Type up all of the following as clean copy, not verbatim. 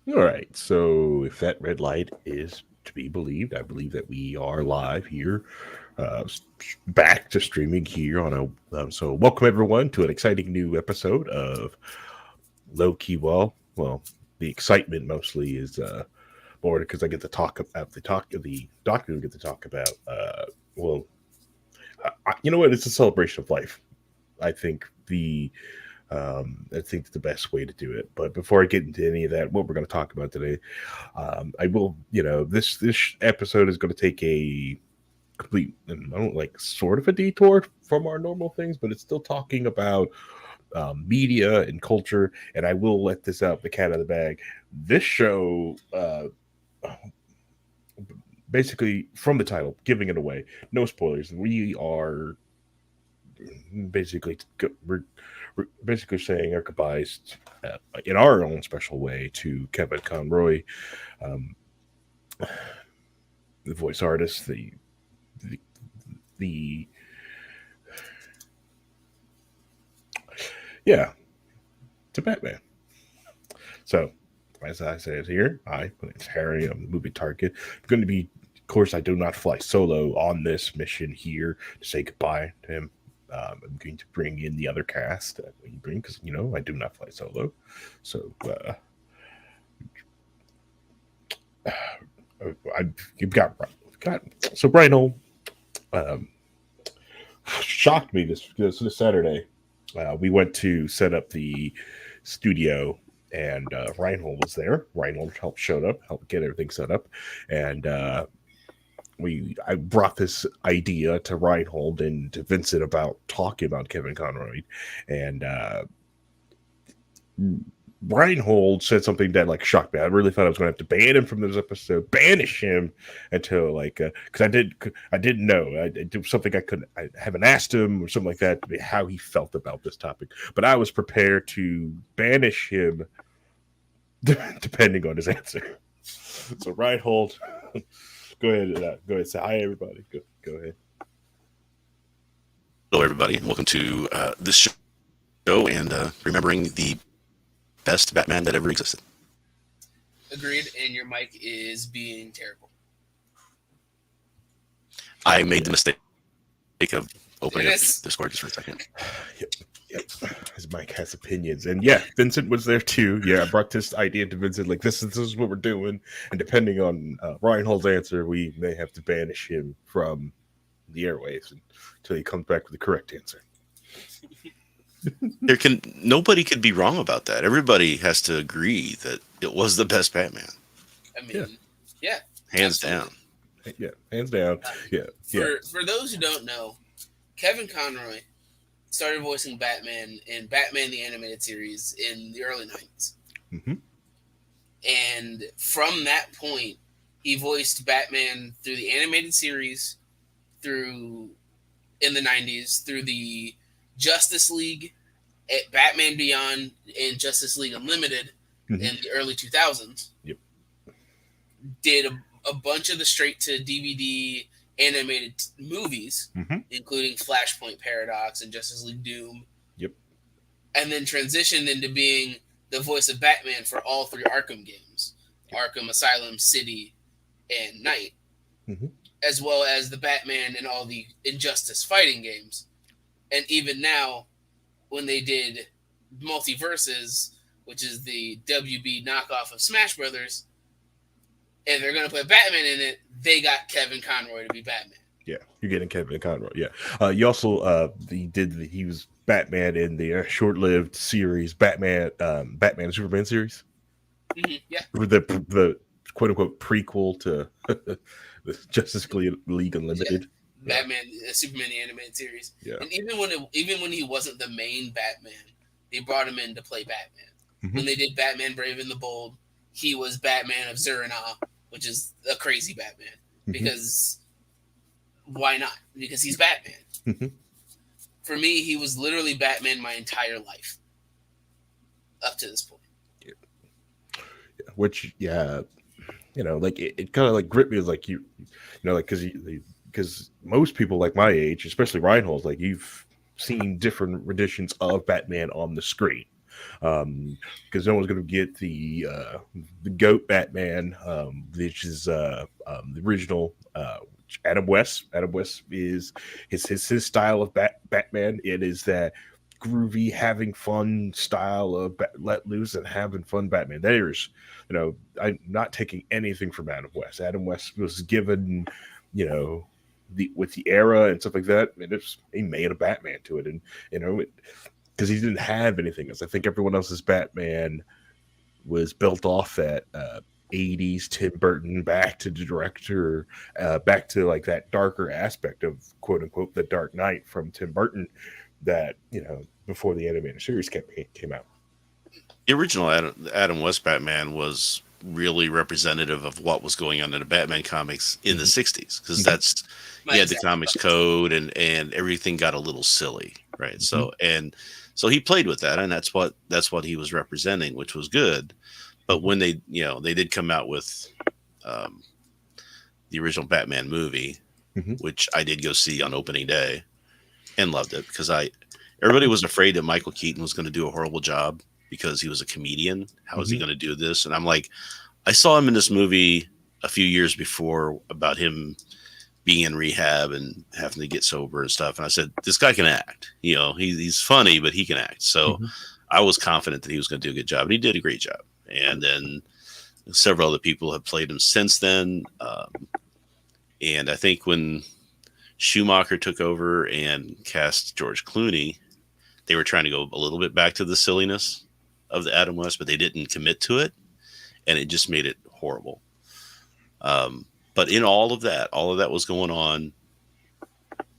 All right. So if that red light is to be believed, I believe that we are live here, back to streaming here on a. So welcome everyone to an exciting new episode of Low Key. Well, the excitement mostly is more because I get to talk about the doctor. We get to talk about. Well, you know what? It's a celebration of life. I think I think the best way to do it. But before I get into any of that, what we're going to talk about today, I will, this episode is going to take a complete, and I don't like sort of a detour from our normal things, but it's still talking about media and culture. And I will let this out the cat out of the bag. This show, basically from the title, giving it away, no spoilers. We are basically we're basically saying our goodbyes in our own special way to Kevin Conroy, um, the voice artist, the the yeah, to Batman. So, as I said here, it's Harry. I'm the movie target. I'm going to be, of course, I do not fly solo on this mission here to say goodbye to him. I'm going to bring in the other cast that we bring because I do not fly solo. So I you've got so Brian Hole um, shocked me this Saturday. We went to set up the studio, and Reinhold was there. Reinhold showed up, helped get everything set up, and I brought this idea to Reinhold and to Vincent about talking about Kevin Conroy, and Reinhold said something that like shocked me. I really thought I was going to have to ban him from this episode, banish him until like because I didn't know. I did something I haven't asked him or something like that how he felt about this topic, but I was prepared to banish him depending on his answer. So Reinhold, go ahead, say hi everybody. Go ahead. Hello, everybody. Welcome to this show and remembering the best Batman that ever existed. Agreed, and your mic is being terrible. I made the mistake of opening up Yes. Discord just for a second. Yep. His mic has opinions, and yeah, Vincent was there too. Yeah, I brought this idea to Vincent, like this is what we're doing, and depending on Reinhold's answer, we may have to banish him from the airwaves until he comes back with the correct answer. Nobody could be wrong about that. Everybody has to agree that it was the best Batman, I mean, Yeah. yeah, hands absolutely. down. Yeah, hands down. Yeah, yeah. For those who don't know, Kevin Conroy started voicing Batman in Batman the Animated Series in the early 90s. Mm-hmm. And from that point, he voiced Batman through the animated series, through in the 90s, through the Justice League, at Batman Beyond, and Justice League Unlimited Mm-hmm. in the early 2000s. Yep. Did a bunch of the straight to DVD animated movies, Mm-hmm. including Flashpoint Paradox and Justice League Doom. Yep. And then transitioned into being the voice of Batman for all three Arkham games: Arkham Asylum, City, and Night, Mm-hmm. as well as the Batman in all the Injustice fighting games. And even now, when they did Multiverses, which is the WB knockoff of Smash Brothers, and they're going to put Batman in it, they got Kevin Conroy to be Batman. Yeah, you're getting Kevin Conroy. Yeah, you also he was Batman in the short-lived series Batman and Superman series, Mm-hmm. Yeah. the quote unquote prequel to the Justice League Unlimited. Yeah. Batman, Superman the animated series. Yeah. And even when he wasn't the main Batman, they brought him in to play Batman. Mm-hmm. When they did Batman Brave and the Bold, he was Batman of Zur-En-Arrh, which is a crazy Batman. Mm-hmm. Because why not? Because he's Batman. Mm-hmm. For me, he was literally Batman my entire life up to this point. Yeah. Which, yeah, like it kind of like gripped me as like like because most people like my age, especially Reinhold, like you've seen different renditions of Batman on the screen. because no one's going to get the goat Batman, which is the original. Adam West. Adam West is his style of Batman. It is that groovy, having fun style of let loose and having fun Batman. There's, I'm not taking anything from Adam West. Adam West was given, with the era and stuff like that, and he made a Batman to it, and because he didn't have anything else. I think everyone else's Batman was built off that 80s Tim Burton, back to the director, back to like that darker aspect of quote unquote the Dark Knight from Tim Burton that, before the animated series came out. The original Adam West Batman was really representative of what was going on in the Batman comics in the 60s, because that's he had the comics code and everything got a little silly, right? So he played with that, and that's what he was representing, which was good. But when they did come out with the original Batman movie, which I did go see on opening day and loved it, because everybody was afraid that Michael Keaton was going to do a horrible job because he was a comedian. How is he going to do this? And I'm like, I saw him in this movie a few years before about him being in rehab and having to get sober and stuff. And I said, this guy can act. He's funny, but he can act. So I was confident that he was going to do a good job, and he did a great job. And then several other people have played him since then. And I think when Schumacher took over and cast George Clooney, they were trying to go a little bit back to the silliness of the Adam West, but they didn't commit to it, and it just made it horrible. But in all of that was going on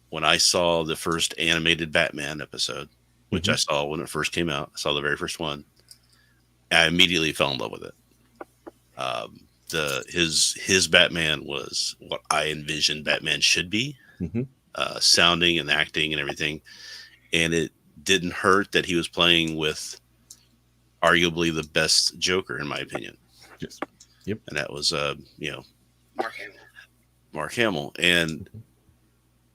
when I saw the first animated Batman episode, which I saw when it first came out. I saw the very first one. I immediately fell in love with it. His Batman was what I envisioned Batman should be, sounding and acting and everything. And it didn't hurt that he was playing with arguably the best Joker, in my opinion. Yes. Yep. And that was, Mark Hamill. And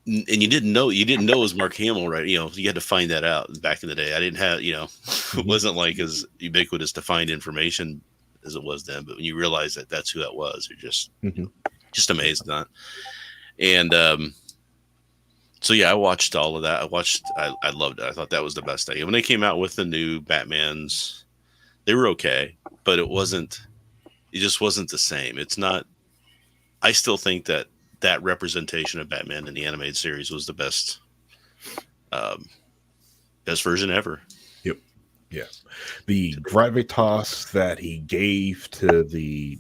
you didn't know it was Mark Hamill, right? You had to find that out back in the day. I didn't have, it wasn't like as ubiquitous to find information as it was then. But when you realize that that's who that was, you're just amazed at that. And so yeah, I watched all of that. I loved it. I thought that was the best thing. And when they came out with the new Batmans, they were okay, but it just wasn't the same. It's not. I still think that representation of Batman in the animated series was the best version ever. Yep. Yeah. The gravitas that he gave to the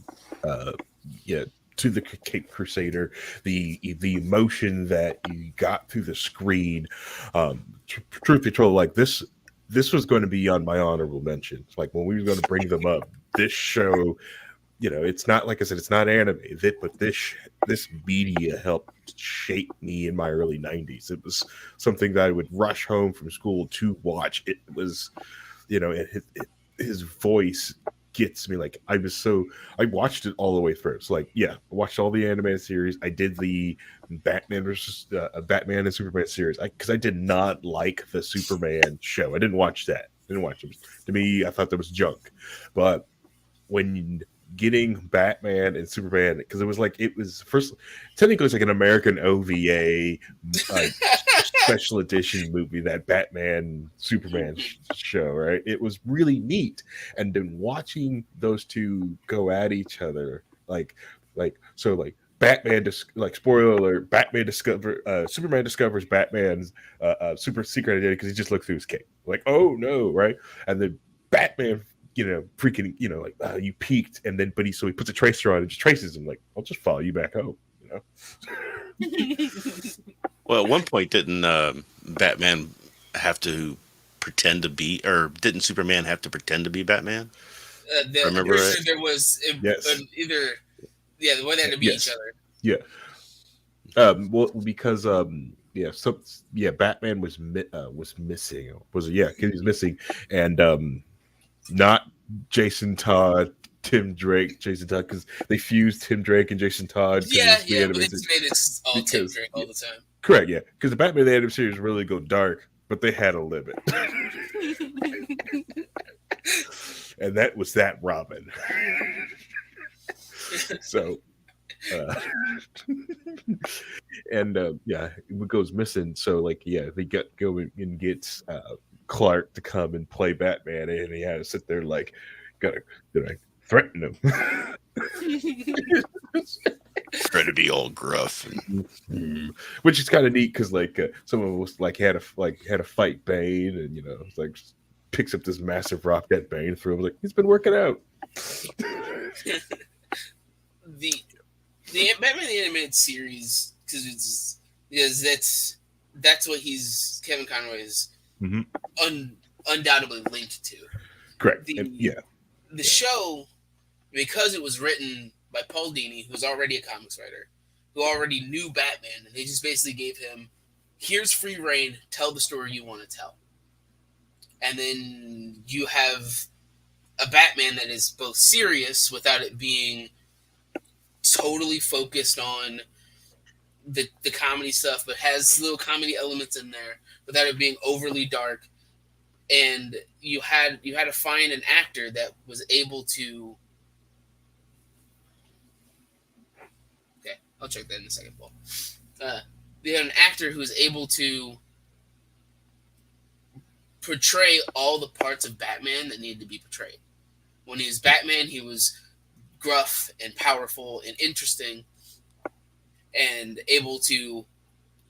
Cape Crusader, the emotion that you got through the screen. Truth be told, like this was going to be on my honorable mentions. Like when we were going to bring them up, this show, it's not, like I said, it's not animated, but this media helped shape me in my early 90s. It was something that I would rush home from school to watch. It was, his voice gets me. Like I watched it all the way through. So I watched all the animated series. I did the Batman versus Batman and Superman series because I did not like the Superman show. I didn't watch that. To me, I thought that was junk. But when getting Batman and Superman, because it was first, technically it's like an American OVA special edition movie, that Batman Superman show, right? It was really neat. And then watching those two go at each other, Batman, spoiler alert, Superman discovers Batman's super secret identity because he just looked through his cape. Like, oh no, right? And then Batman, freaking, you peaked, and then he puts a tracer on and just traces him. Like, I'll just follow you back home. Well, at one point, didn't Batman have to pretend to be, or didn't Superman have to pretend to be Batman? Remember, there was either, the one had to be each other. Yeah. Because Batman was missing. He was missing, and not Jason Todd, Tim Drake, Jason Todd, because they fused Tim Drake and Jason Todd. But it's made it all Tim Drake all the time. Correct, yeah, because the Batman the animated series really go dark, but they had a limit. and that was that Robin. So, and yeah, it goes missing. So, like, yeah, they go and gets Clark to come and play Batman, and he had to sit there like, did I threaten him? Try to be all gruff, Which is kind of neat because like some of us like had to fight Bane, and it's like picks up this massive rock that Bane threw. Like, he's been working out. the Batman the Animated Series, because that's what Kevin Conroy is undoubtedly linked to. Correct. The show, because it was written by Paul Dini, who's already a comics writer, who already knew Batman, and they just basically gave him, here's free reign, tell the story you want to tell. And then you have a Batman that is both serious without it being totally focused on the comedy stuff, but has little comedy elements in there without it being overly dark. And you had to find an actor that was able to. Okay, I'll check that in a second, Paul. You had an actor who was able to portray all the parts of Batman that needed to be portrayed. When he was Batman, he was gruff and powerful and interesting and able to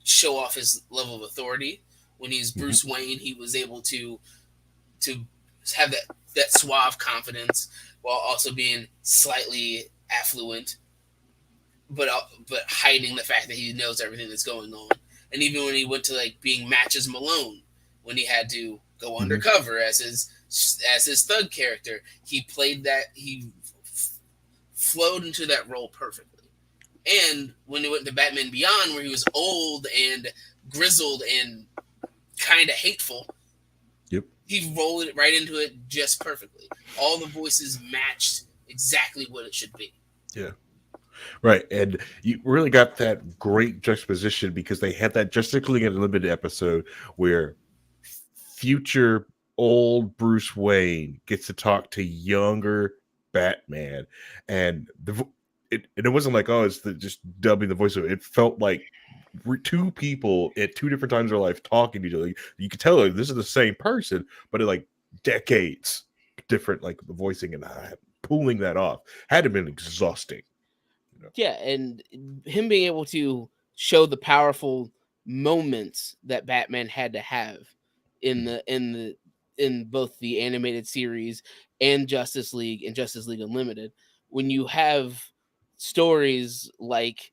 show off his level of authority. When he's Bruce Wayne, he was able to have that suave confidence while also being slightly affluent, but hiding the fact that he knows everything that's going on. And even when he went to like being Matches Malone, when he had to go undercover as his thug character, he played that, he flowed into that role perfectly. And when he went to Batman Beyond, where he was old and grizzled and kind of hateful, he rolled it right into it just perfectly. All the voices matched exactly what it should be. Yeah. Right. And you really got that great juxtaposition because they had that Justice League Unlimited episode where future old Bruce Wayne gets to talk to younger Batman. And it wasn't like, oh, it's just dubbing the voice. It felt like two people at two different times of their life talking to each other. You could tell this is the same person, but it like decades different, like the voicing, and pulling that off had to have been exhausting. Yeah, and him being able to show the powerful moments that Batman had to have in both the animated series and Justice League and Justice League Unlimited, when you have stories like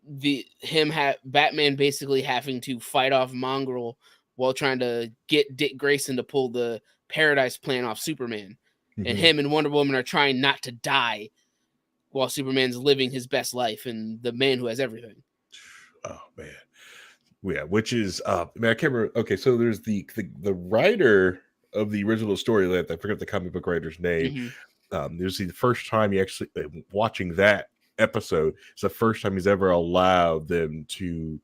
Batman basically having to fight off Mongrel while trying to get Dick Grayson to pull the Paradise Plan off Superman, and him and Wonder Woman are trying not to die while Superman's living his best life and the man who has everything. Oh man. Yeah, which is man, I can't remember. Okay, so there's the writer of the original story, I forget the comic book writer's name. There's the first time he actually watching that episode. It's the first time he's ever allowed them to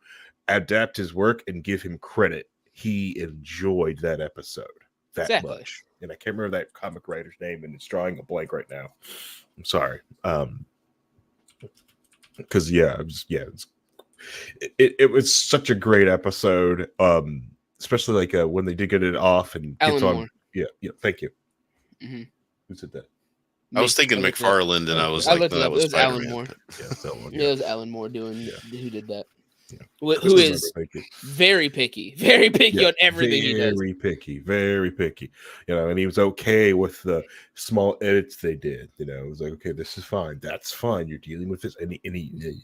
adapt his work and give him credit. He enjoyed that episode that much. And I can't remember that comic writer's name, and it's drawing a blank right now. I'm sorry. Because it was such a great episode. Especially like when they did get it off and gets on. Yeah, thank you. Who said that? I was thinking McFarland, and I was like, no, that was Alan Moore. It was Alan Moore who did that. Yeah. Who is very picky on everything he does. Very picky. And he was okay with the small edits they did. It was like, okay, this is fine. That's fine. You're dealing with this, and he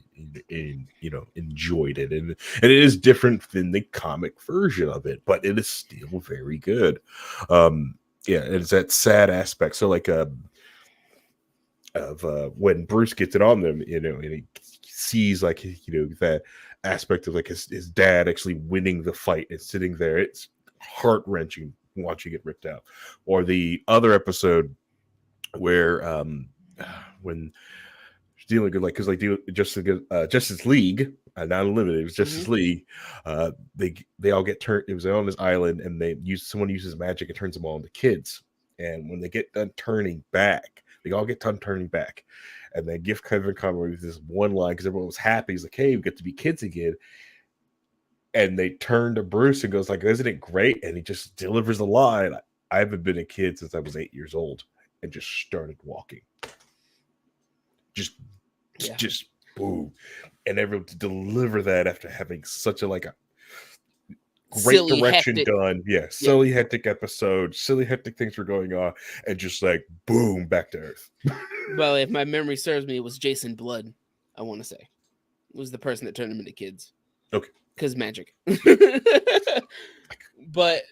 enjoyed it, and it is different than the comic version of it, but it is still very good. It's that sad aspect. So like of when Bruce gets it on them, and he sees like that aspect of like his dad actually winning the fight and sitting there. It's heart-wrenching watching it ripped out. Or the other episode where when dealing with Justice League, not Unlimited, it was Justice League, they all get turned. It was on this island, and someone uses magic and turns them all into kids. And when they get done turning back, they all get done turning back. And they give Kevin Conroy this one line because everyone was happy. He's like, hey, we get to be kids again. And they turn to Bruce and goes like, isn't it great? And he just delivers the line, I haven't been a kid since I was 8 years old, and just started walking. Just boom. And everyone to deliver that after having such a great Silly, direction hectic. done. Yeah, silly, hectic episode, silly, hectic things were going on, and just like boom, back to earth. Well, if my memory serves me, it was Jason Blood, I want to say. It was the person that turned him into kids. Okay. Because magic. But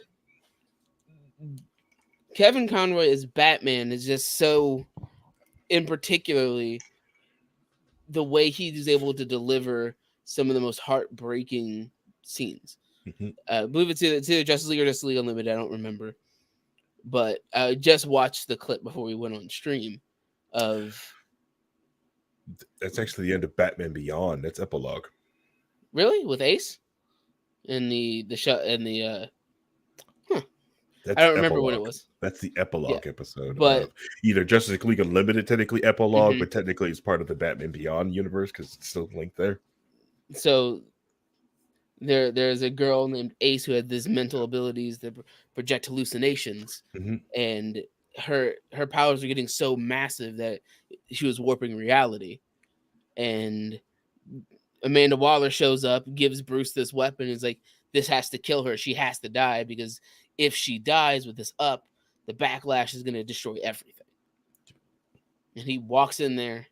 Kevin Conroy as Batman is just so, in particularly, the way he's able to deliver some of the most heartbreaking scenes. Mm-hmm. I believe it's either Justice League or Justice League Unlimited. I don't remember. But I just watched the clip before we went on stream of... That's actually the end of Batman Beyond. That's epilogue. Really? With Ace? And the shot and the That's I don't remember epilogue. what it was. That's the epilogue episode. But of either Justice League Unlimited, technically epilogue, Mhm. but technically it's part of the Batman Beyond universe because it's still linked there. so there's a girl named Ace who had these mental abilities that project hallucinations, Mhm. and her powers were getting so massive that she was warping reality. And Amanda Waller shows up, gives Bruce this weapon, and is like, this has to kill her. She has to die, because if she dies with this up, the backlash is going to destroy everything. And he walks in there,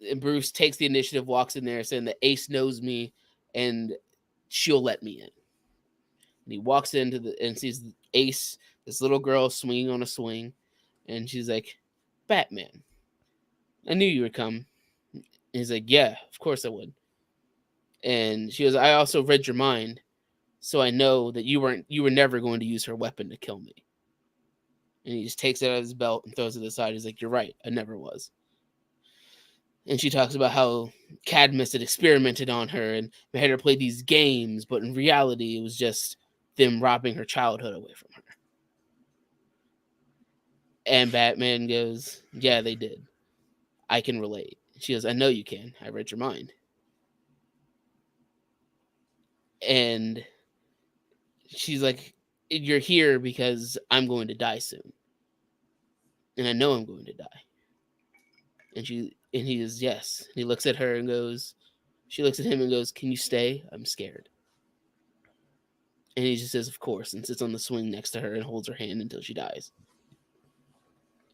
and Bruce takes the initiative, walks in there, saying that Ace knows me, and she'll let me in. And he walks into and sees Ace, this little girl swinging on a swing, and she's like, Batman, I knew you would come. And he's like, yeah, of course I would. And she goes, I also read your mind, so I know that you were never going to use her weapon to kill me. And he just takes it out of his belt and throws it aside. He's like, you're right, I never was. And she talks about how Cadmus had experimented on her and had her play these games, but in reality, it was just them robbing her childhood away from her. And Batman goes, yeah, they did. I can relate. She goes, I know you can. I read your mind. And she's like, you're here because I'm going to die soon. And I know I'm going to die. And he goes, yes. And he looks at her and goes, she looks at him and goes, can you stay? I'm scared. And he just says, of course, and sits on the swing next to her and holds her hand until she dies.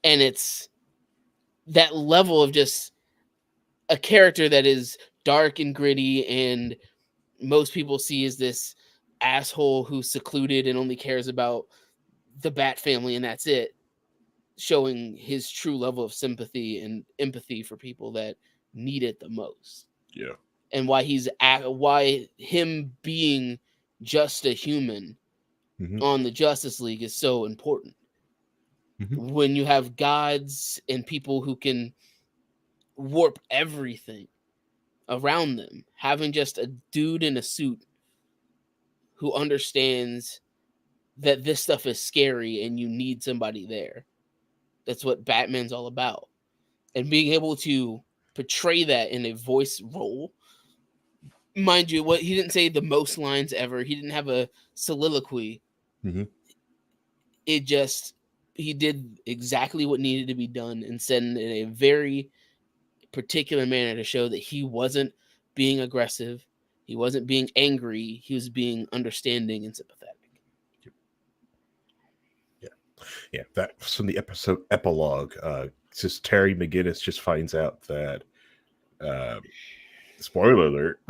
And it's that level of just a character that is dark and gritty, and most people see as this asshole who's secluded and only cares about the Bat family, and that's it. Showing his true level of sympathy and empathy for people that need it the most. Yeah. And why him being just a human on the Justice League is so important. When you have gods and people who can warp everything around them, having just a dude in a suit who understands that this stuff is scary and you need somebody there. That's what Batman's all about. And being able to portray that in a voice role. Mind you, what he didn't say the most lines ever. He didn't have a soliloquy. It just, he did exactly what needed to be done and said in a very particular manner to show that he wasn't being aggressive. He wasn't being angry. He was being understanding and sympathetic. Yeah, that's from the episode epilogue. Just Terry McGinnis just finds out that, spoiler alert,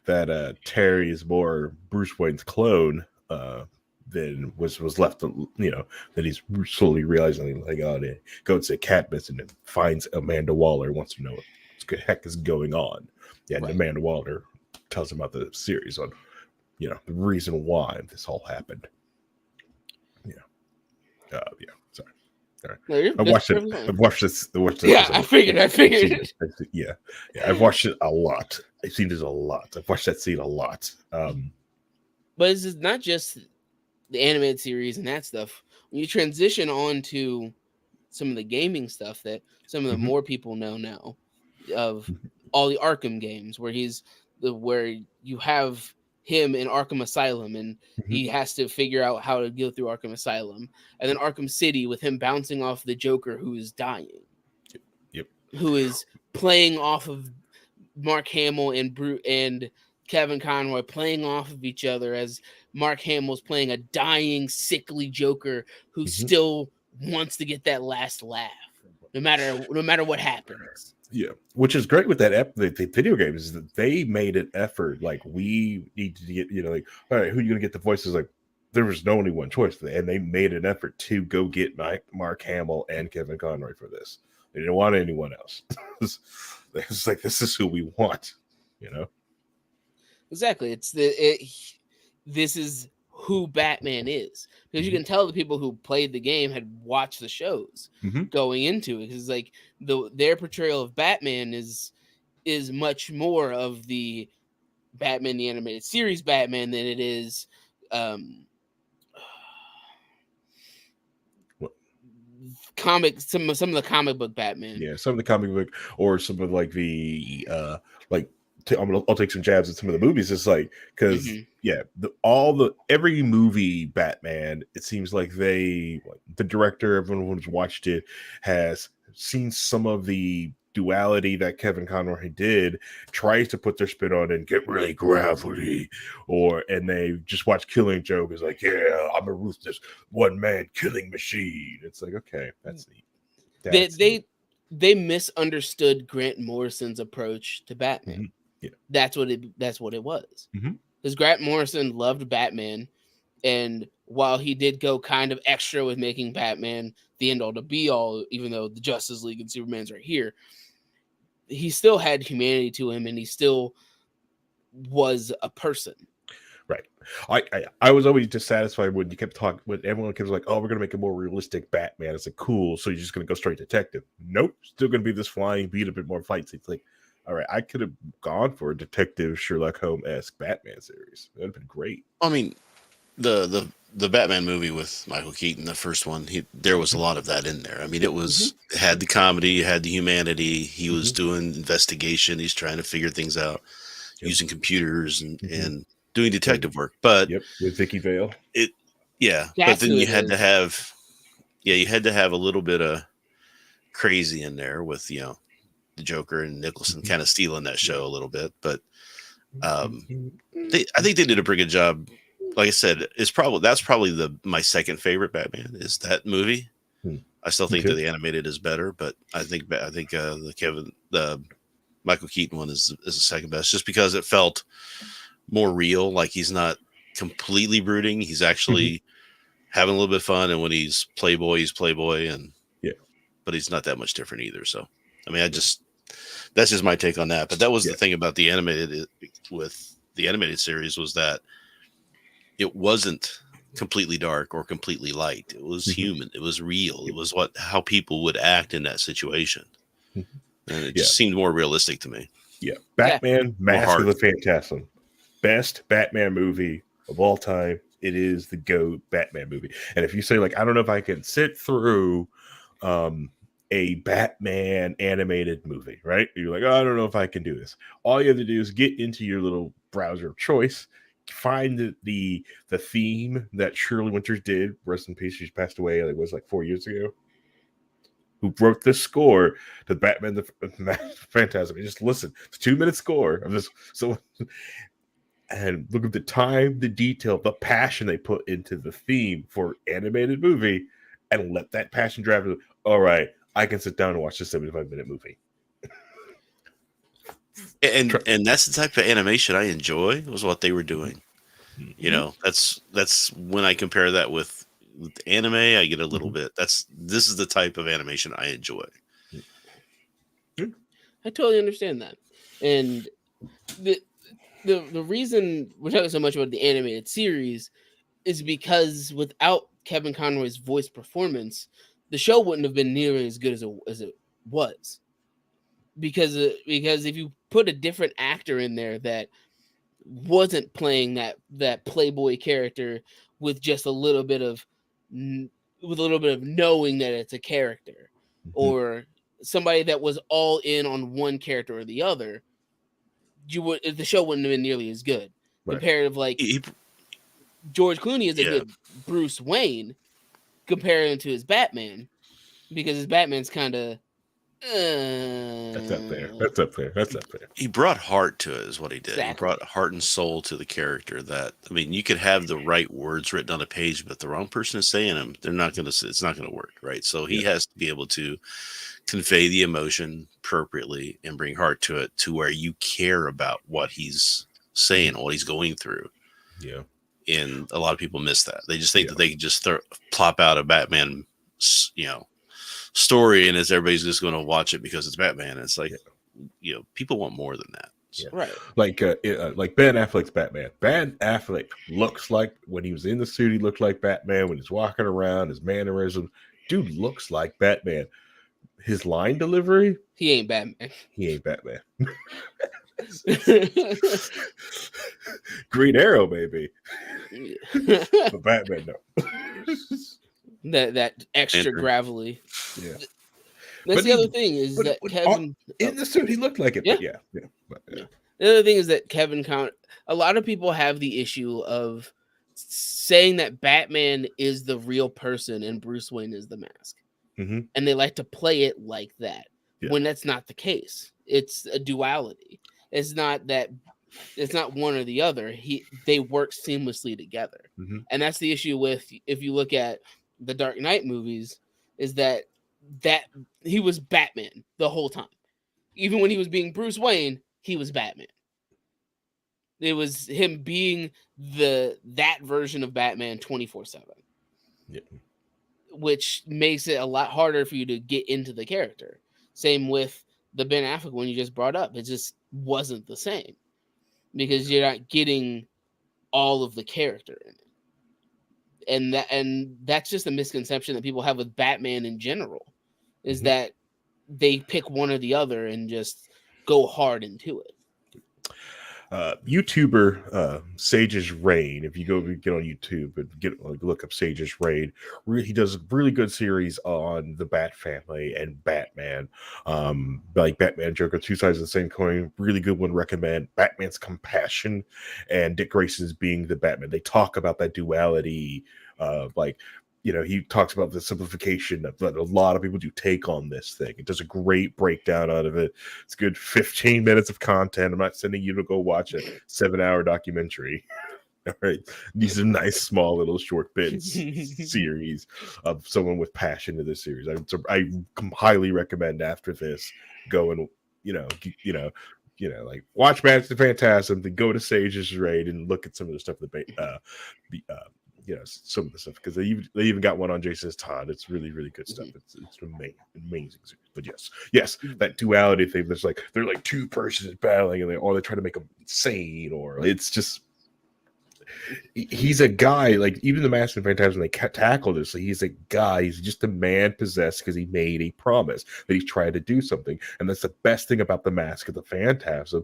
that Terry is more Bruce Wayne's clone than was left. That he's slowly realizing, like, oh, they goes to Cadmus and then finds Amanda Waller, wants to know what the heck is going on. Yeah, and Amanda Waller tells him about the series on, the reason why this all happened. Sorry. All right. No, I've watched this. Yeah, I figured. Yeah. I've watched it a lot. I've seen this a lot. I've watched that scene a lot. But it's not just the animated series and that stuff, when you transition on to some of the gaming stuff that some of the more people know now of all the Arkham games, where where you have him in Arkham Asylum and he has to figure out how to go through Arkham Asylum, and then Arkham City with him bouncing off the Joker who is dying, who is playing off of Mark Hamill and Kevin Conroy playing off of each other as Mark Hamill's playing a dying, sickly Joker who still wants to get that last laugh, no matter what happens. Yeah, which is great with that the video games is that they made an effort. Like, we need to get, like, all right, who are you gonna get the voices? Like, there was no only one choice, and they made an effort to go get Mark Hamill and Kevin Conroy for this. They didn't want anyone else. It's like, this is who we want, Exactly. This is who Batman is, because you can tell the people who played the game had watched the shows going into it, because like their portrayal of Batman is much more of the Batman the animated series Batman than it is some of the comic book Batman. Yeah, some of the comic book or some of like the I'll take some jabs at some of the movies. It's like, because every movie Batman, it seems like the director, everyone who's watched it has seen some of the duality that Kevin Conroy did, tries to put their spin on and get really gravelly, and they just watch Killing Joke is like, yeah, I'm a ruthless one man killing machine. It's like, okay, that's neat. They misunderstood Grant Morrison's approach to Batman. Yeah, that's what it was. Because Grant Morrison loved Batman, and while he did go kind of extra with making Batman the end all to be all, even though the Justice League and Superman's right here, he still had humanity to him, and he still was a person. Right. I was always dissatisfied when you kept talking, when everyone kept like, oh, we're gonna make a more realistic Batman. It's like, cool, so you're just gonna go straight detective. Nope, still gonna be this flying beat, a bit more fights. It's like, all right, I could have gone for a detective Sherlock Holmes-esque Batman series. That'd have been great. I mean, the Batman movie with Michael Keaton, the first one, there was a lot of that in there. I mean, it had the comedy, had the humanity. He was doing investigation. He's trying to figure things out using computers and doing detective work. But with Vicky Vale. But then you had to have a little bit of crazy in there with, the Joker and Nicholson kind of stealing that show a little bit. But I think they did a pretty good job. Like I said, that's probably my second favorite Batman is that movie. I still think that the animated is better, but I think the Michael Keaton one is the second best, just because it felt more real. Like, he's not completely brooding. He's actually having a little bit of fun. And when he's Playboy, and but he's not that much different either. So, I mean, that's just my take on that. But that was the thing about the animated series, was that it wasn't completely dark or completely light. It was human. It was real. It was how people would act in that situation. And it just seemed more realistic to me. Yeah. Batman, Mask of the Phantasm. Best Batman movie of all time. It is the GOAT Batman movie. And if you say, like, I don't know if I can sit through a Batman animated movie, right? You're like, oh, I don't know if I can do this. All you have to do is get into your little browser of choice, find the theme that Shirley Winters did. Rest in peace. She passed away. It was like 4 years ago. Who wrote the score to Batman the Phantasm? And just listen. It's a 2-minute score of this. So, and look at the time, the detail, the passion they put into the theme for animated movie, and let that passion drive it. All right, I can sit down and watch this 75-minute movie. And that's the type of animation I enjoy, was what they were doing. That's when I compare that with anime, I get a little bit. This is the type of animation I enjoy. I totally understand that. And the reason we're talking so much about the animated series is because without Kevin Conroy's voice performance, the show wouldn't have been nearly as good as it was. Because if you put a different actor in there that wasn't playing that Playboy character, with just a little bit of knowing that it's a character, or somebody that was all in on one character or the other, the show wouldn't have been nearly as good. Right. Comparative, like George Clooney is a good Bruce Wayne comparing to his Batman, because his Batman's kind of that's up there. He brought heart to it, is what he did. Exactly. He brought heart and soul to the character. That, I mean, you could have the right words written on a page, but the wrong person is saying them, they're not going to. It's not going to work, right? So he has to be able to convey the emotion appropriately and bring heart to it, to where you care about what he's saying, what he's going through. Yeah. And a lot of people miss that. They just think that they can just plop out a Batman, story, and everybody's just going to watch it because it's Batman. It's like, people want more than that. Yeah. Right. Like Ben Affleck's Batman. Ben Affleck looks like, when he was in the suit, he looked like Batman. When he's walking around, his mannerisms, dude looks like Batman. His line delivery, he ain't Batman. Green Arrow, baby. But Batman, no. that extra gravelly. Yeah. That's the other thing is that Kevin in the suit he looked like it. Yeah. But The other thing is that Kevin a lot of people have the issue of saying that Batman is the real person and Bruce Wayne is the mask. Mm-hmm. And they like to play it like that, when that's not the case. It's a duality. It's not one or the other. They work seamlessly together. Mm-hmm. And that's the issue with, if you look at the Dark Knight movies, is that he was Batman the whole time. Even when he was being Bruce Wayne, he was Batman. It was him being that version of Batman 24/7. Yeah. Which makes it a lot harder for you to get into the character. Same with the Ben Affleck one you just brought up. It just wasn't the same, because you're not getting all of the character in it. And that's just a misconception that people have with Batman in general, is that they pick one or the other and just go hard into it. YouTuber Sage's Reign. If you get on YouTube and look up Sage's Reign, he does a really good series on the Bat family and Batman. Like Batman, Joker, two sides of the same coin. Really good one. Recommend. Batman's compassion and Dick Grayson's being the Batman. They talk about that duality. He talks about the simplification that a lot of people do take on this thing. It does a great breakdown out of it. It's good 15 minutes of content. I'm not sending you to go watch a 7-hour documentary. All right. These are nice, small, little short bits series of someone with passion in this series. I highly recommend after this, go and, like watch Match the Phantasm, then go to Sage's Raid and look at some of the stuff that some of the stuff, because they even got one on Jason's Todd. It's really, really good stuff. It's amazing. But yes, that duality thing. There's they're like two persons battling, and they try to make them insane, or it's just he's a guy. Like even the Master of Phantasm, they tackle this. He's a guy. He's just a man possessed because he made a promise that he's trying to do something, and that's the best thing about the Mask of the Phantasm.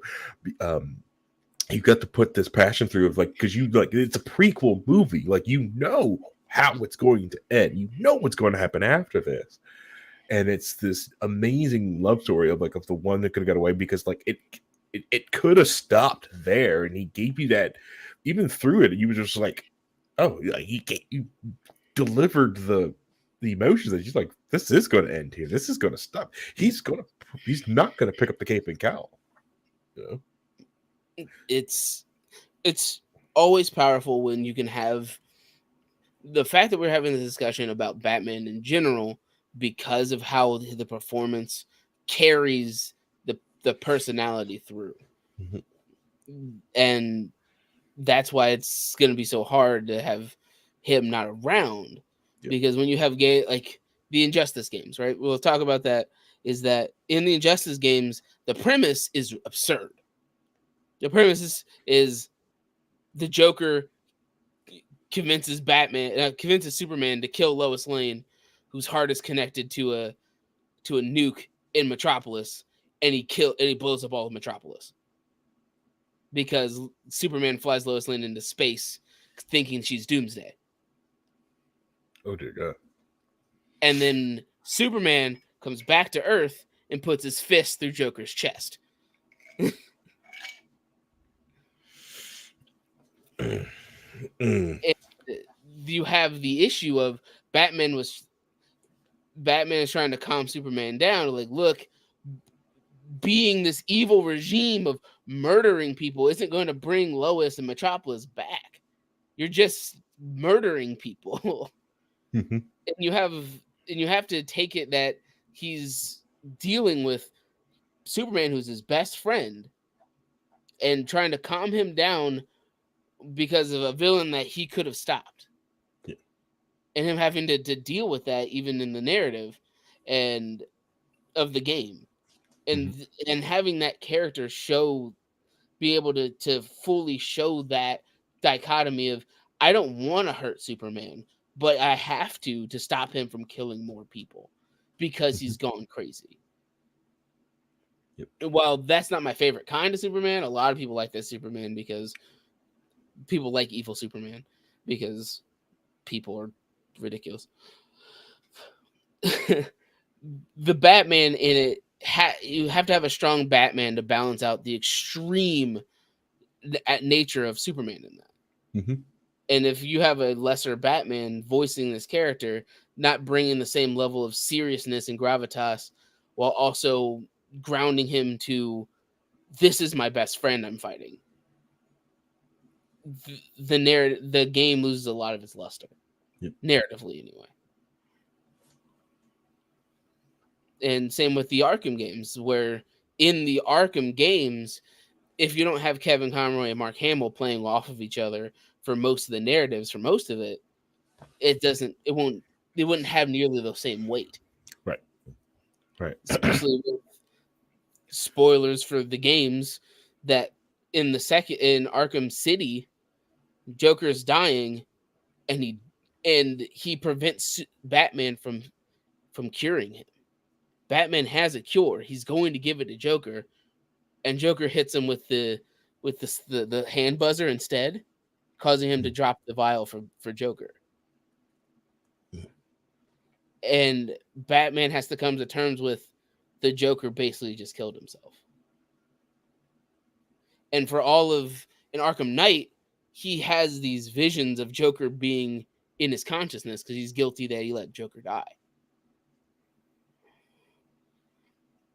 You got to put this passion through because it's a prequel movie. How it's going to end. What's going to happen after this. And it's this amazing love story of the one that could have got away, because it could have stopped there, and he gave you that. Even through it, you were just he delivered the emotions that he's like, this is going to end here. This is going to stop. He's not going to pick up the cape and cowl. It's always powerful when you can have the fact that we're having this discussion about Batman in general, because of how the performance carries the personality through. And that's why it's going to be so hard to have him not around. Because when you have like the Injustice games, right? We'll talk about that. Is that in the Injustice games, the premise is absurd. The premise is the Joker convinces Superman to kill Lois Lane, whose heart is connected to a nuke in Metropolis, and he blows up all of Metropolis because Superman flies Lois Lane into space, thinking she's Doomsday. Oh dear God. And then Superman comes back to Earth and puts his fist through Joker's chest. You have the issue of Batman is trying to calm Superman down. Like, look, being this evil regime of murdering people isn't going to bring Lois and Metropolis back. You're just murdering people. Mm-hmm. And you have to take it that he's dealing with Superman, who's his best friend, and trying to calm him down because of a villain that he could have stopped. Yeah. And him having to deal with that even in the narrative and of the game. And and having that character be able to fully show that dichotomy of, I don't want to hurt Superman, but I have to stop him from killing more people because he's gone crazy. Yep. While that's not my favorite kind of Superman, a lot of people like this Superman because people like evil Superman because people are ridiculous. The Batman in it, you have to have a strong Batman to balance out the extreme nature of Superman in that. Mm-hmm. And if you have a lesser Batman voicing this character, not bringing the same level of seriousness and gravitas, while also grounding him to, this is my best friend I'm fighting, the game loses a lot of its luster. Yep. Narratively, anyway. And same with the Arkham games, where in the Arkham games, if you don't have Kevin Conroy and Mark Hamill playing off of each other for most of the narratives, for most of it, it wouldn't have nearly the same weight. Right. Especially with spoilers for the games that in Arkham City, Joker's dying, and he prevents Batman from curing him. Batman has a cure. He's going to give it to Joker, and Joker hits him with the hand buzzer instead, causing him to drop the vial for Joker. And Batman has to come to terms with the Joker basically just killed himself. And for all of in Arkham Knight, he has these visions of Joker being in his consciousness because he's guilty that he let Joker die.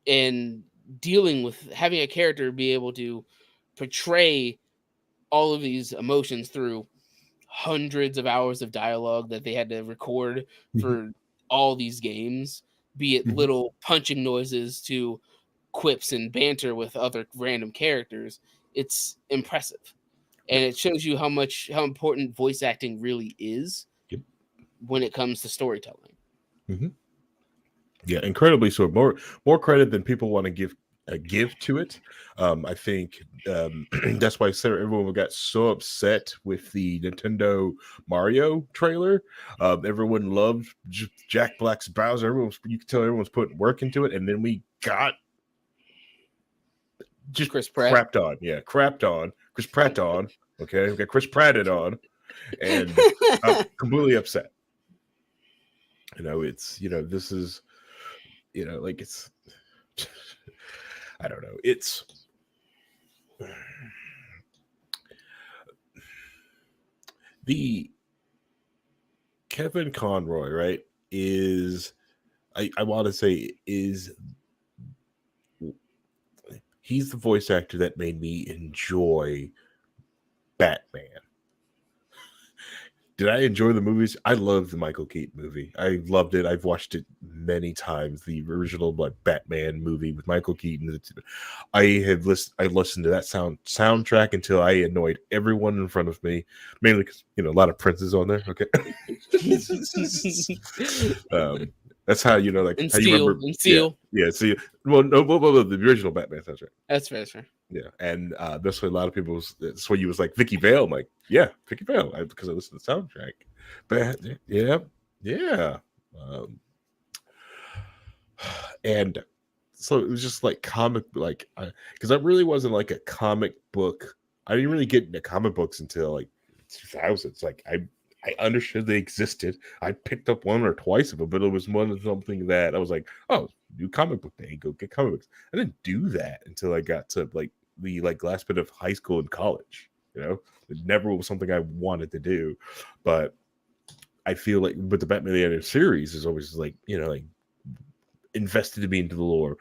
And dealing with having a character be able to portray all of these emotions through hundreds of hours of dialogue that they had to record for all these games, be it little punching noises to quips and banter with other random characters, it's impressive. And it shows you how important voice acting really is when it comes to storytelling. Mm-hmm. Yeah, incredibly so. More credit than people want to give to it. I think that's why everyone got so upset with the Nintendo Mario trailer. Everyone loved Jack Black's Bowser. You could tell everyone's putting work into it, and then we got just Chris Pratt. crapped on. Yeah, crapped on. Chris Pratt on. Okay, we got Chris Pratted on, and I'm completely upset. It's this is. Like it's, I don't know. It's the Kevin Conroy, right? I want to say he's the voice actor that made me enjoy Batman. Did I enjoy the movies? I loved the Michael Keaton movie. I loved it. I've watched it many times. The original Batman movie with Michael Keaton. I listened to that soundtrack until I annoyed everyone in front of me. Mainly because a lot of Prince's on there. Okay, that's how like and how Seal, you remember. And Seal. Yeah. See, well, no, the original Batman soundtrack. That's fair. Yeah, and that's why a lot of people. That's why you was like Vicky Vale. I'm like, yeah, Vicky Vale, because I listened to the soundtrack. But yeah. And so it was just like comic, because I really wasn't like a comic book. I didn't really get into comic books until like 2000s. Like I understood they existed. I picked up one or twice of them, but it was one of something that I was like, oh, new comic book day, go get comic books. I didn't do that until I got to like the last bit of high school and college. It never was something I wanted to do, but I feel like, but the Batman the Animated Series is always like, like invested me into the lore,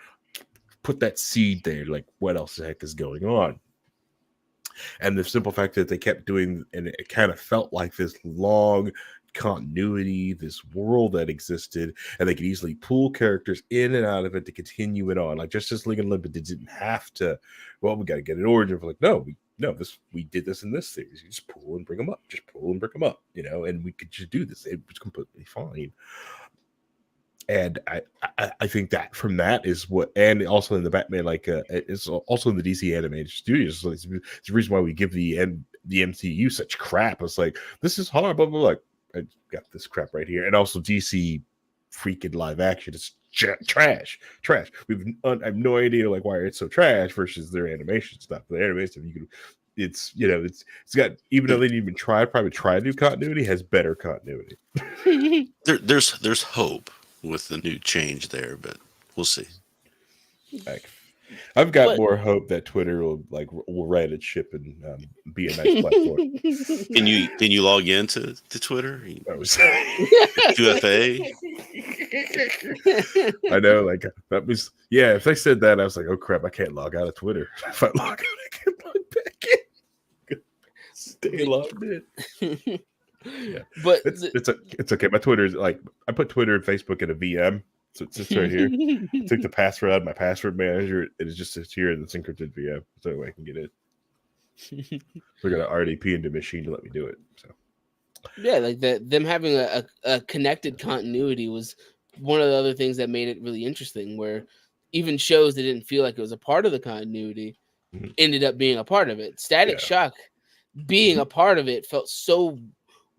put that seed there, like what else the heck is going on? And the simple fact that they kept doing, and it kind of felt like this long continuity, this world that existed, and they could easily pull characters in and out of it to continue it on. Like Justice League Unlimited didn't have to, well, we got to get an origin. We're like, no, we did this in this series. You just pull and bring them up, and we could just do this. It was completely fine. And I think that from that is what, and also in the Batman, it's also in the DC animated studios. So it's the reason why we give the MCU such crap. It's like, this is hard, blah, blah, blah. I got this crap right here. And also DC freaking live action is trash. I have no idea why it's so trash versus their animation stuff. The animation, it's got, even though they didn't even probably try to do continuity, has better continuity. There's hope with the new change there, but we'll see. I've got more hope that Twitter will right its ship and be a nice platform. Can you log into Twitter? QFA. I know, that was, if they said that, I was like, oh crap, I can't log out of Twitter. If I log out, I can't log back in. Stay logged in. Yeah, but it's okay. My Twitter is I put Twitter and Facebook in a VM, so it sits right here. Took the password out of my password manager. It just sits here in this encrypted VM, so I can get it. We're gonna RDP into machine to let me do it. So yeah, them having a connected continuity was one of the other things that made it really interesting. Where even shows that didn't feel like it was a part of the continuity ended up being a part of it. Static Shock being a part of it felt so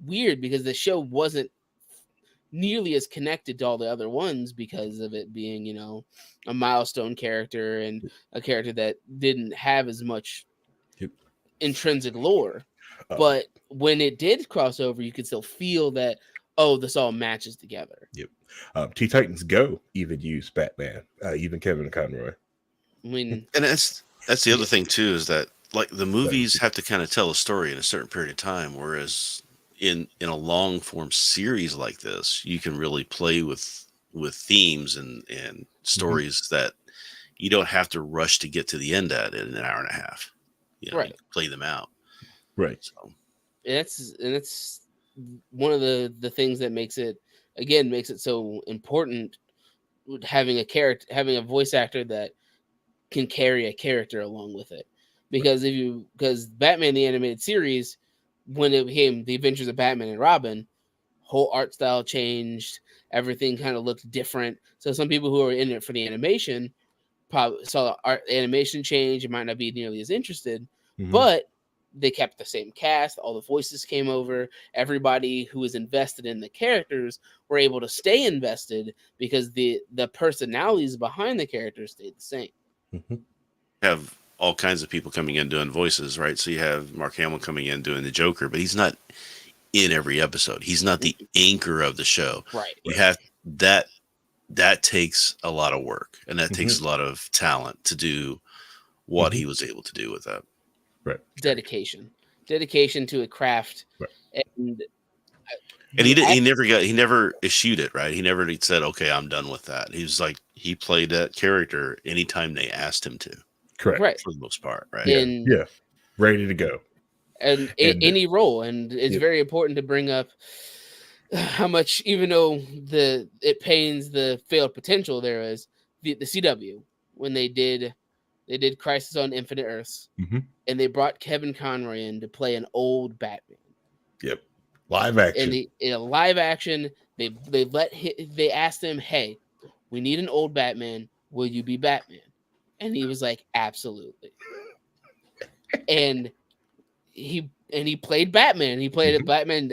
weird because the show wasn't nearly as connected to all the other ones because of it being, a milestone character and a character that didn't have as much intrinsic lore. But when it did cross over, you could still feel that, this all matches together. Yep. Teen Titans Go even used Batman, even Kevin Conroy. I mean, and that's the other thing too, is that the movies have to kind of tell a story in a certain period of time, whereas in a long form series like this, you can really play with themes and stories that you don't have to rush to get to the end at in an hour and a half. Right. Play them out. Right. So that's one of the things that makes it so important, having a voice actor that can carry a character along with it. Because Batman the Animated Series, when it became the Adventures of Batman and Robin, whole art style changed. Everything kind of looked different. So some people who are in it for the animation probably saw the animation change. It might not be nearly as interested, but they kept the same cast. All the voices came over. Everybody who was invested in the characters were able to stay invested because the personalities behind the characters stayed the same. Have all kinds of people coming in doing voices, right? So you have Mark Hamill coming in doing the Joker, but he's not in every episode. He's not the anchor of the show. Right. You have that takes a lot of work, and that takes a lot of talent to do what he was able to do with that. Right. Dedication to a craft. Right. And he never eschewed it, right? He never said, okay, I'm done with that. He was like, he played that character anytime they asked him to. Correct. Right. For the most part, right? Yeah. Ready to go. And any role. And it's very important to bring up how much, even though it pains the failed potential there is, the CW, when they did Crisis on Infinite Earths, and they brought Kevin Conroy in to play an old Batman. Yep. Live action. And in a live action, they asked him, hey, we need an old Batman. Will you be Batman? And he was like, absolutely. And he played Batman. He played it Batman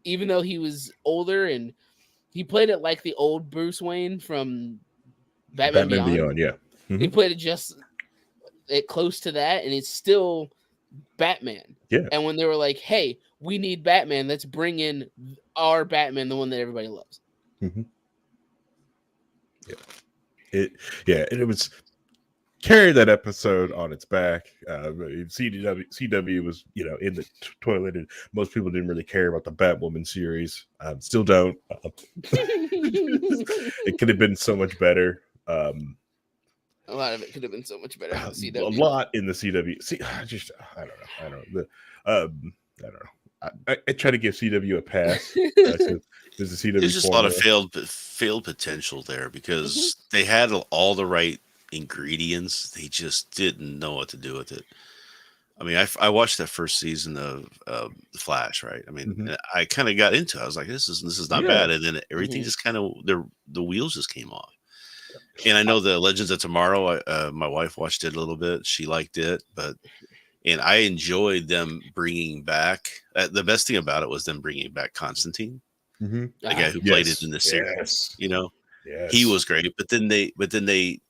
even though he was older, and he played it like the old Bruce Wayne from Batman Beyond. Yeah. He played it just close to that, and it's still Batman. Yeah. And when they were like, hey, we need Batman. Let's bring in our Batman, the one that everybody loves. Mm-hmm. And it was carried that episode on its back. CW was, in the toilet, and most people didn't really care about the Batwoman series. Still don't. It could have been so much better. A lot of it could have been so much better in the CW. A lot in the CW. See, I don't know. I don't know. I try to give CW a pass. There's a CW. There's just a lot of failed potential there because they had all the right ingredients. They just didn't know what to do with it. I mean, I watched that first season of The Flash, right? I mean, I kind of got into it. I was like, this is not bad, and then everything just kind of the wheels just came off. And I know the Legends of Tomorrow. My wife watched it a little bit. She liked it, and I enjoyed them bringing back. The best thing about it was them bringing back Constantine, the guy who played it in the series. He was great, but then they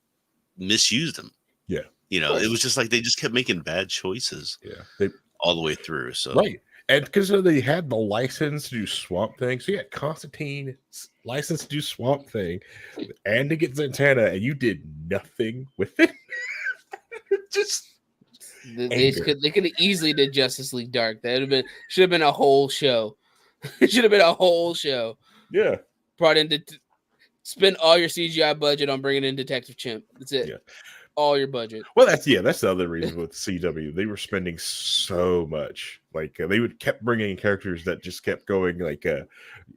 misused him. Yeah. It was just like they just kept making bad choices. Yeah. All the way through. So right. And because they had the license to do Swamp Thing. So you had Constantine license to do Swamp Thing and to get Zatanna, and you did nothing with it. Just they could have easily did Justice League Dark. That should have been a whole show. It should have been a whole show. Yeah. Brought in to spend all your CGI budget on bringing in Detective Chimp. That's it. Yeah. All your budget. Well, that's the other reason with CW. They were spending so much. Like they would kept bringing in characters that just kept going, like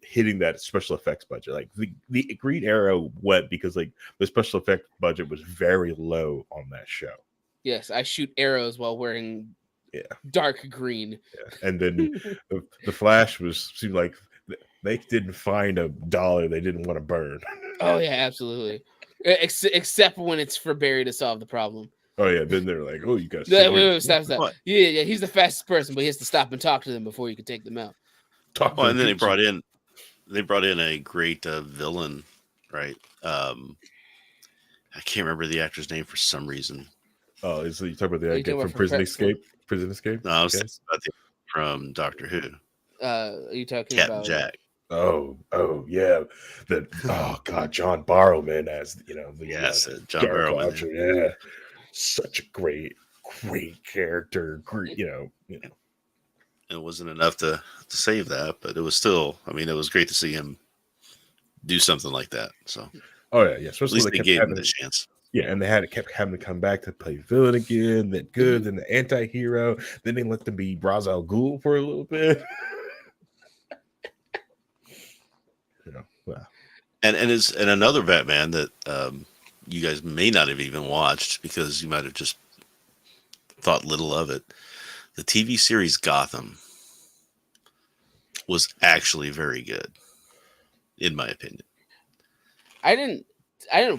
hitting that special effects budget. Like the Green Arrow went because like the special effect budget was very low on that show. Yes, I shoot arrows while wearing dark green. Yeah. And then the Flash seemed like they didn't find a dollar they didn't want to burn. Oh yeah, absolutely. Except when it's for Barry to solve the problem. Oh yeah, then they're like, "Oh, you got stop. Yeah, he's the fastest person, but he has to stop and talk to them before you can take them out." And then they brought in a great villain, right? I can't remember the actor's name for some reason. Oh, so you talk about the guy from Prison Escape? Prison Escape? No, I was about from Doctor Who. Are you talking Captain about Jack? Oh yeah. God, John Barrowman as John Barrowman. Yeah, such a great character. It wasn't enough to save that, but it was still. I mean, it was great to see him do something like that. So, especially at least they gave him the chance. Yeah, and they kept having to come back to play villain again. Then good, then the anti-hero. Then they let them be Ra's al Ghul for a little bit. Wow. And another Batman that you guys may not have even watched because you might have just thought little of it. The TV series Gotham was actually very good, in my opinion. I didn't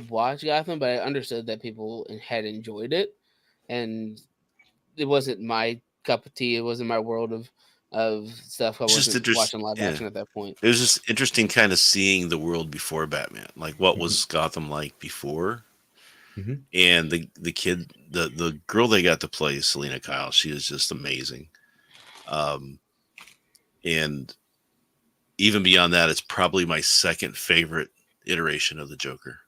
watch Gotham, but I understood that people had enjoyed it, and it wasn't my cup of tea. It wasn't my world of stuff. I wasn't watching live action at that point. It was just interesting kind of seeing the world before Batman. Like what was Gotham like before? And the kid, the girl they got to play, Selena Kyle, she is just amazing. And even beyond that, it's probably my second favorite iteration of the Joker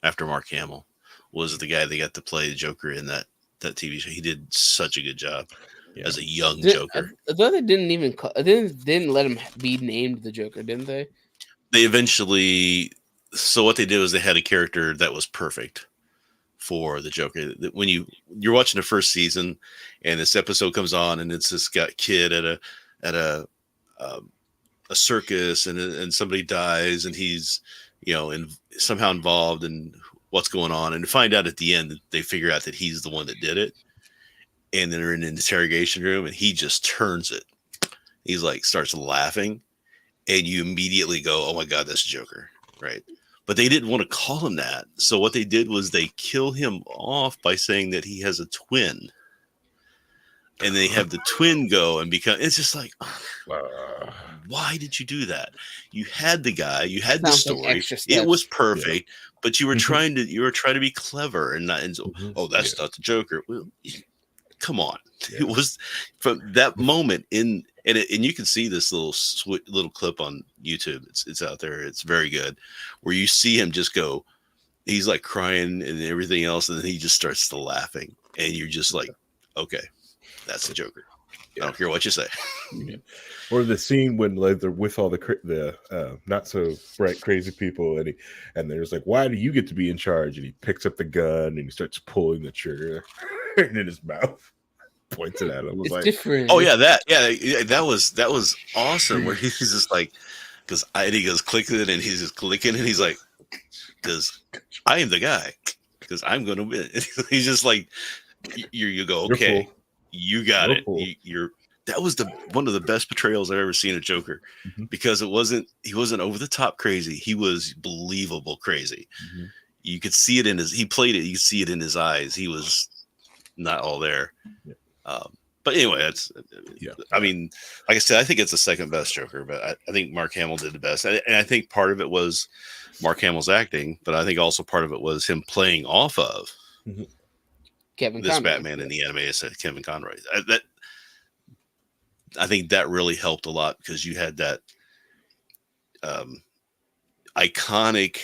after Mark Hamill was the guy they got to play the Joker in that TV show. He did such a good job. As a young Joker. Though they didn't even didn't let him be named the Joker, didn't they? They eventually. So what they did was they had a character that was perfect for the Joker. When you're watching the first season, and this episode comes on, and it's this kid at a circus, and somebody dies, and he's somehow involved in what's going on, and to find out at the end that they figure out that he's the one that did it. And then they're in an interrogation room and he just turns it. He's like, starts laughing. And you immediately go, oh my God, that's Joker. Right. But they didn't want to call him that. So what they did was they kill him off by saying that he has a twin. And they have the twin go and become, it's just like, why did you do that? You had the guy, you had the story. It was perfect, but you were trying to be clever and not, that's not the Joker. Well, come on. It was from that moment in, and you can see this little clip on YouTube. It's out there. It's very good, where you see him just go. He's like crying and everything else, and then he just starts to laughing, and you're just like, okay, that's the Joker. I don't care what you say. Yeah. Or the scene when like they're with all the not so bright crazy people, and there's like, why do you get to be in charge? And he picks up the gun and he starts pulling the trigger, and in his mouth points it at him. It's like, different. Oh yeah, that was awesome. Where he's just like, because he goes clicking and he's just clicking and he's like, because I am the guy, because I'm going to win. He's just like, you go, okay, you got it. That was one of the best portrayals I've ever seen of Joker, because he wasn't over the top crazy. He was believable crazy. You could see it in he played it. You could see it in his eyes. He was not all there. But anyway, I mean, like I said, I think it's the second best Joker, but I think Mark Hamill did the best. And I think part of it was Mark Hamill's acting, but I think also part of it was him playing off of Kevin this Conroy. Batman in the animated Kevin Conroy. I think that really helped a lot, because you had that iconic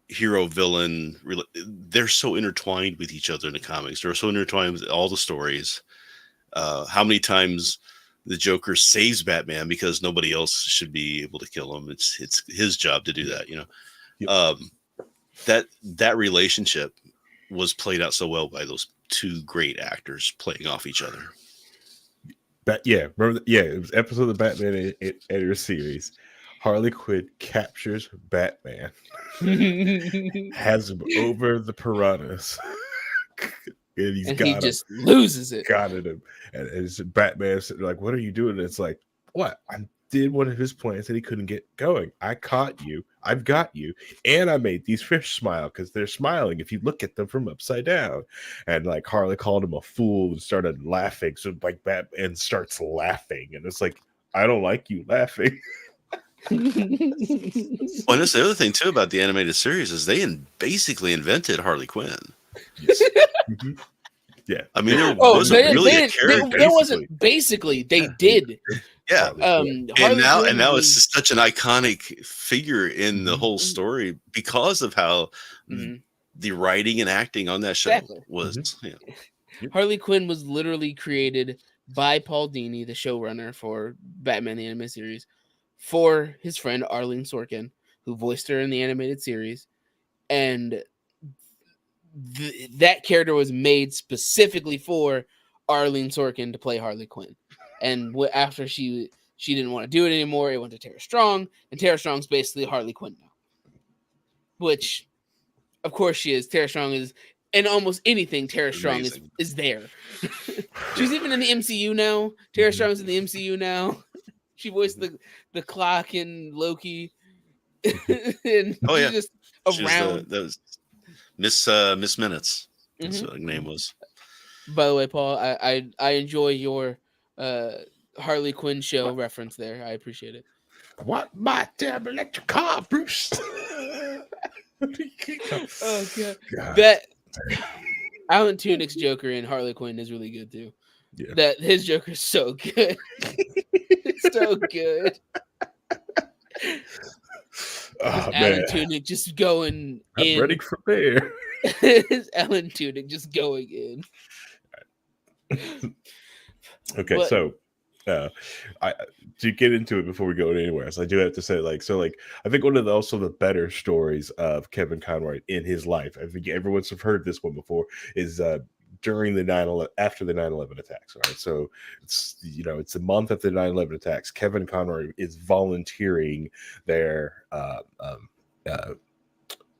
hero villain. They're so intertwined with each other in the comics. They're so intertwined with all the stories. How many times the Joker saves Batman because nobody else should be able to kill him. It's his job to do that, you know. Yep. That relationship was played out so well by those two great actors playing off each other. Remember? It was episode of the Batman editor series. Harley Quinn captures Batman, has him over the piranhas, and he just loses it. Got at him, and it's Batman like, "What are you doing?" And it's like, "What? I did one of his plans, and he couldn't get going. I caught you. I've got you, and I made these fish smile because they're smiling if you look at them from upside down." And like Harley called him a fool and started laughing. So like Batman starts laughing, and it's like, "I don't like you laughing." Well, and that's the other thing too about the animated series is they basically invented Harley Quinn. Yes. Yeah, I mean, there wasn't really a character. There wasn't basically. They did. Yeah, and now it's just such an iconic figure in the whole story because of how the writing and acting on that show was. Yeah. Harley Quinn was literally created by Paul Dini, the showrunner for Batman the Animated Series, for his friend Arlene Sorkin, who voiced her in the animated series, and that character was made specifically for Arlene Sorkin to play Harley Quinn. And after she didn't want to do it anymore, it went to Tara Strong, and Tara Strong's basically Harley Quinn now. Which, of course, she is. Tara Strong is in almost anything. Tara Strong is there. She's even in the MCU now. Tara Strong's in the MCU now. She voiced the clock in Loki. And she's just around. That was Miss Minutes. That's what her name was. By the way, Paul, I enjoy your Harley Quinn show reference there. I appreciate it. What my damn electric car, Bruce? Oh god. That Alan Tudyk's Joker in Harley Quinn is really good too. Yeah. That his Joker's so good. It's so good. Alan Tudyk just going in. I'm ready for there. Alan Tudyk just going in. Okay, so to get into it before we go anywhere, so I do have to say, I think one of the better stories of Kevin Conroy in his life, I think everyone's have heard this one before, is during the after the 9/11 attacks. All right, so it's it's a month after the 9/11 attacks. Kevin Conroy is volunteering there, and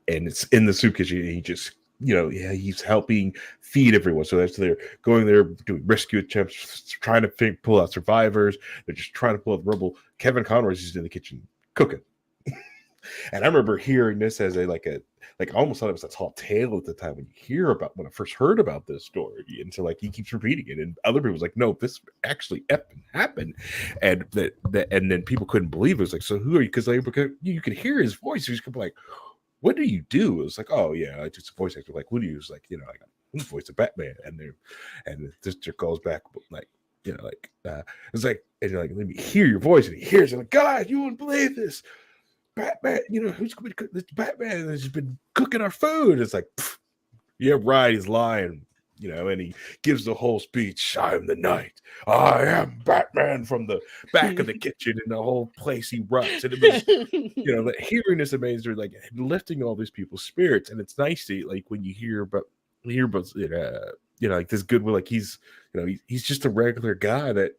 it's in the soup kitchen. He just he's helping feed everyone. So they're going there doing rescue attempts, trying to pull out survivors. They're just trying to pull out the rubble. Kevin Conroy's just in the kitchen cooking. And I remember hearing this as I almost thought it was a tall tale at the time when I first heard about this story. And so he keeps repeating it, and other people was like, no, this actually happened. And and then people couldn't believe it. It was like, so who are you? Because you could hear his voice. He was like, what do you do? It was like, oh yeah, I just a voice actor. Like, what do you? It was like, I'm the voice of Batman. And the sister calls back, like, it's like, and you're like, let me hear your voice, and he hears it, like, God, you wouldn't believe this. Batman, who's been this Batman has been cooking our food. It's like, yeah, right, he's lying, and he gives the whole speech. I'm the knight. I am Batman from the back of the kitchen, and the whole place erupts. And it was, like, hearing this amazing, like, lifting all these people's spirits. And it's nice to, like, when you hear about like this goodwill, like he's just a regular guy that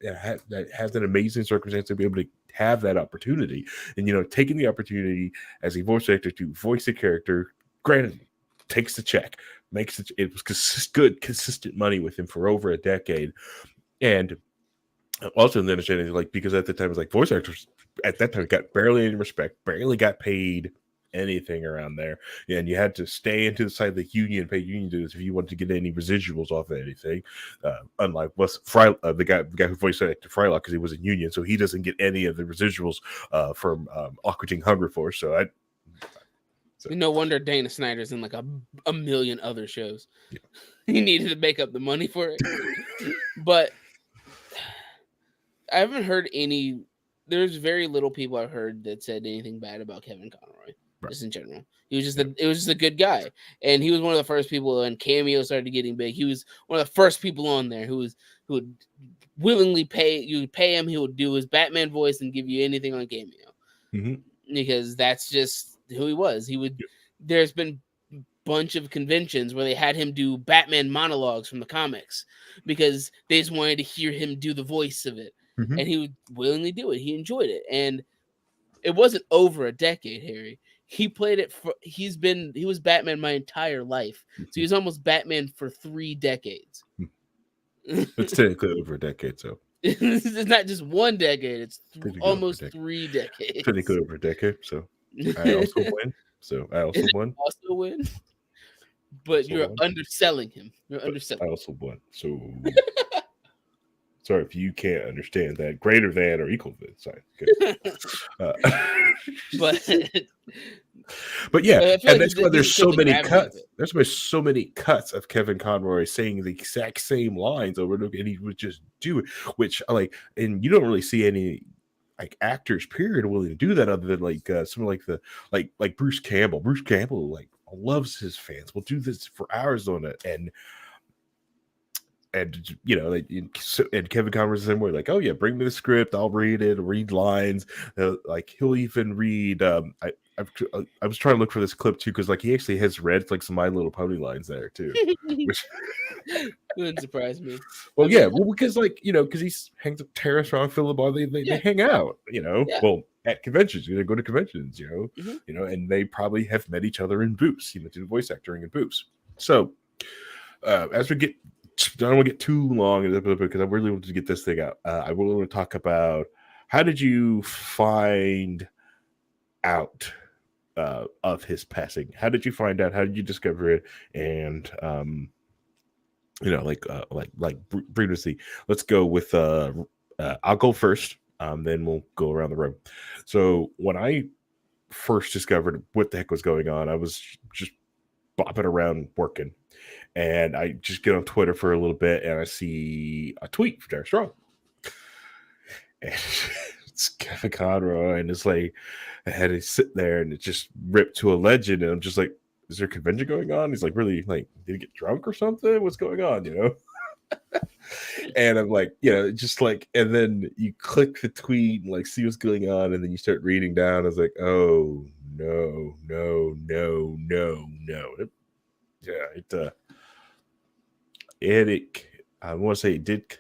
has an amazing circumstance to be able to have that opportunity, and taking the opportunity as a voice actor to voice a character. Granted, takes the check, makes it was consistent money with him for over a decade, and also in the understanding, like, because at the time it was like voice actors at that time got barely any respect, barely got paid anything around there, and you had to stay into the side of the union, pay union dues if you wanted to get any residuals off of anything. Unlike the guy who voiced acted Frylock, because he was a union, so he doesn't get any of the residuals from Aqua Hunger Force. So no wonder Dana Snyder's in like a million other shows. Yeah. He needed to make up the money for it. But I haven't heard any. There's very little people I've heard that said anything bad about Kevin Conroy. Right. Just in general, he was it was just a good guy, and he was one of the first people when Cameo started getting big. He was one of the first people on there who would willingly pay. You would pay him, he would do his Batman voice and give you anything on Cameo, because that's just who he was. He would. Yep. There's been a bunch of conventions where they had him do Batman monologues from the comics because they just wanted to hear him do the voice of it, and he would willingly do it. He enjoyed it, and it wasn't over a decade, Harry. He played it for. He was Batman my entire life, so he was almost Batman for 3 decades. It's technically over a decade, so it's not just 1 decade; it's almost 3 decades. Technically over a decade, so I also win. Also win, but you're underselling him. You're underselling. I also won. So sorry if you can't understand that. Greater than or equal than sign. Okay. But yeah, and that's why there's so many cuts. There's been so many cuts of Kevin Conroy saying the exact same lines over and over, and he would just do it. Which, like, and you don't really see any like actors, period, willing to do that other than like someone like Bruce Campbell. Bruce Campbell like loves his fans. Will do this for hours on it, and and Kevin Conroy's the same way. Like, oh yeah, bring me the script. I'll read it. Read lines. Like he'll even read. I was trying to look for this clip too because like he actually has read like some My Little Pony lines there too, which wouldn't surprise me. Well, because like because he hangs with Tara Strong, Philip Bar, they hang out, well at conventions. They go to conventions, and they probably have met each other in booths, doing voice acting in booths. So as we get. I don't want to get too long because I really want to get this thing out. I really want to talk about how did you find out of his passing? How did you find out? How did you discover it? And previously, let's go with I'll go first. Then we'll go around the room. So when I first discovered what the heck was going on, I was just bopping around working. And I just get on Twitter for a little bit, and I see a tweet from Tara Strong. And it's Kevin Conroy, and it's like I had to sit there, and it just ripped to a legend. And I'm just like, "Is there a convention going on?" He's like, "Really? Like, did he get drunk or something? What's going on?" And I'm like, just like, and then you click the tweet and like see what's going on, and then you start reading down. I was like, "Oh no!" I want to say it did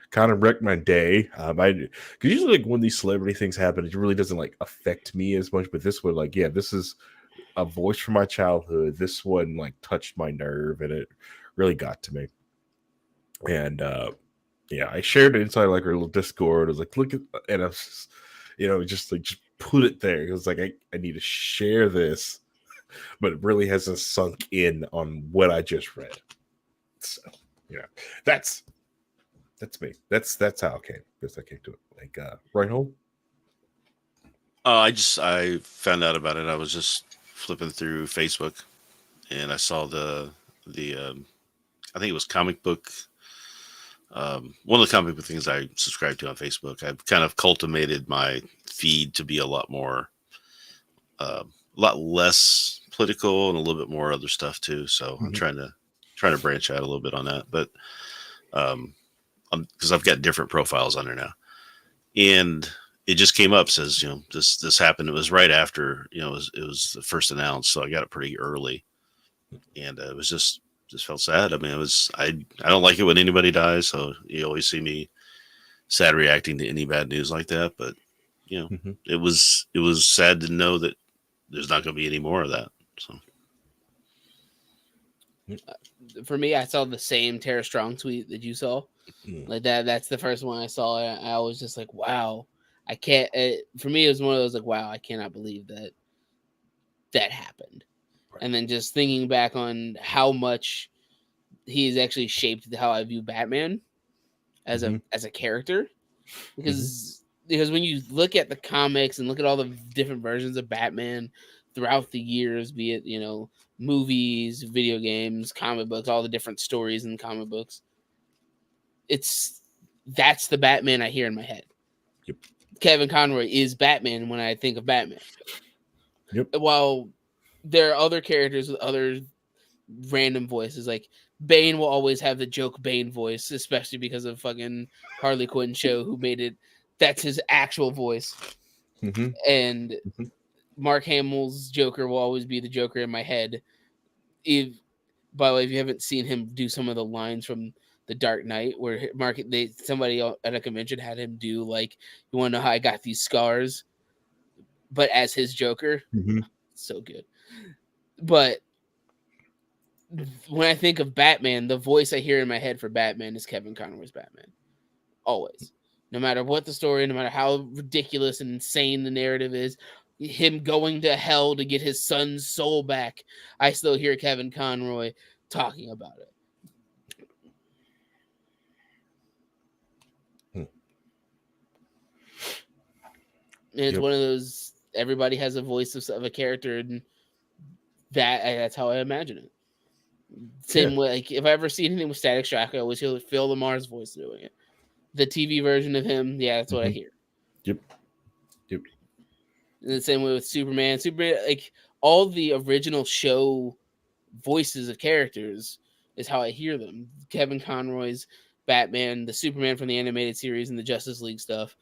kind of wreck my day. Because usually like when these celebrity things happen, it really doesn't like affect me as much. But this one, like, this is a voice from my childhood. This one like touched my nerve, and it really got to me. And I shared it inside like our little Discord. I was like, look at, and I was just put it there. It was like I need to share this, but it really hasn't sunk in on what I just read. So that's me. That's how I came. I came to it. Like Reinhold. I found out about it. I was just flipping through Facebook, and I saw the I think it was comic book One of the comic book things I subscribe to on Facebook, I've kind of cultivated my feed to be a lot more, a lot less political and a little bit more other stuff too. So I'm trying to branch out a little bit on that, but because I've got different profiles on there now, and it just came up, says, this happened. It was right after, it was the first announced, so I got it pretty early, and it was just felt sad. I mean, I don't like it when anybody dies, so you always see me sad reacting to any bad news like that. But it was sad to know that there's not going to be any more of that. So for me, I saw the same Tara Strong tweet that you saw. Like that's the first one I saw. I was just like, wow, I can't. For me, it was one of those like, wow, I cannot believe that happened. Right. And then just thinking back on how much he's actually shaped how I view Batman as a character, because when you look at the comics and look at all the different versions of Batman throughout the years, be it movies, video games, comic books, all the different stories in comic books, that's the Batman I hear in my head. Yep. Kevin Conroy is Batman when I think of Batman. Yep. While there are other characters with other random voices, like Bane will always have the joke Bane voice, especially because of fucking Harley Quinn show, who made it. That's his actual voice. And Mark Hamill's Joker will always be the Joker in my head. By the way, if you haven't seen him do some of the lines from The Dark Knight, where somebody at a convention had him do like, "You want to know how I got these scars?" but as his Joker, so good. But when I think of Batman, the voice I hear in my head for Batman is Kevin Conroy's Batman. Always. No matter what the story, no matter how ridiculous and insane the narrative is, him going to hell to get his son's soul back, I still hear Kevin Conroy talking about it. And it's one of those, everybody has a voice of a character, and that's how I imagine it. Same way, like if I ever see anything with Static Shock, I always hear Phil Lamar's voice doing it. The TV version of him, that's what I hear. Yep. And the same way with Superman, like all the original show voices of characters is how I hear them. Kevin Conroy's Batman, the Superman from the animated series and the Justice League stuff.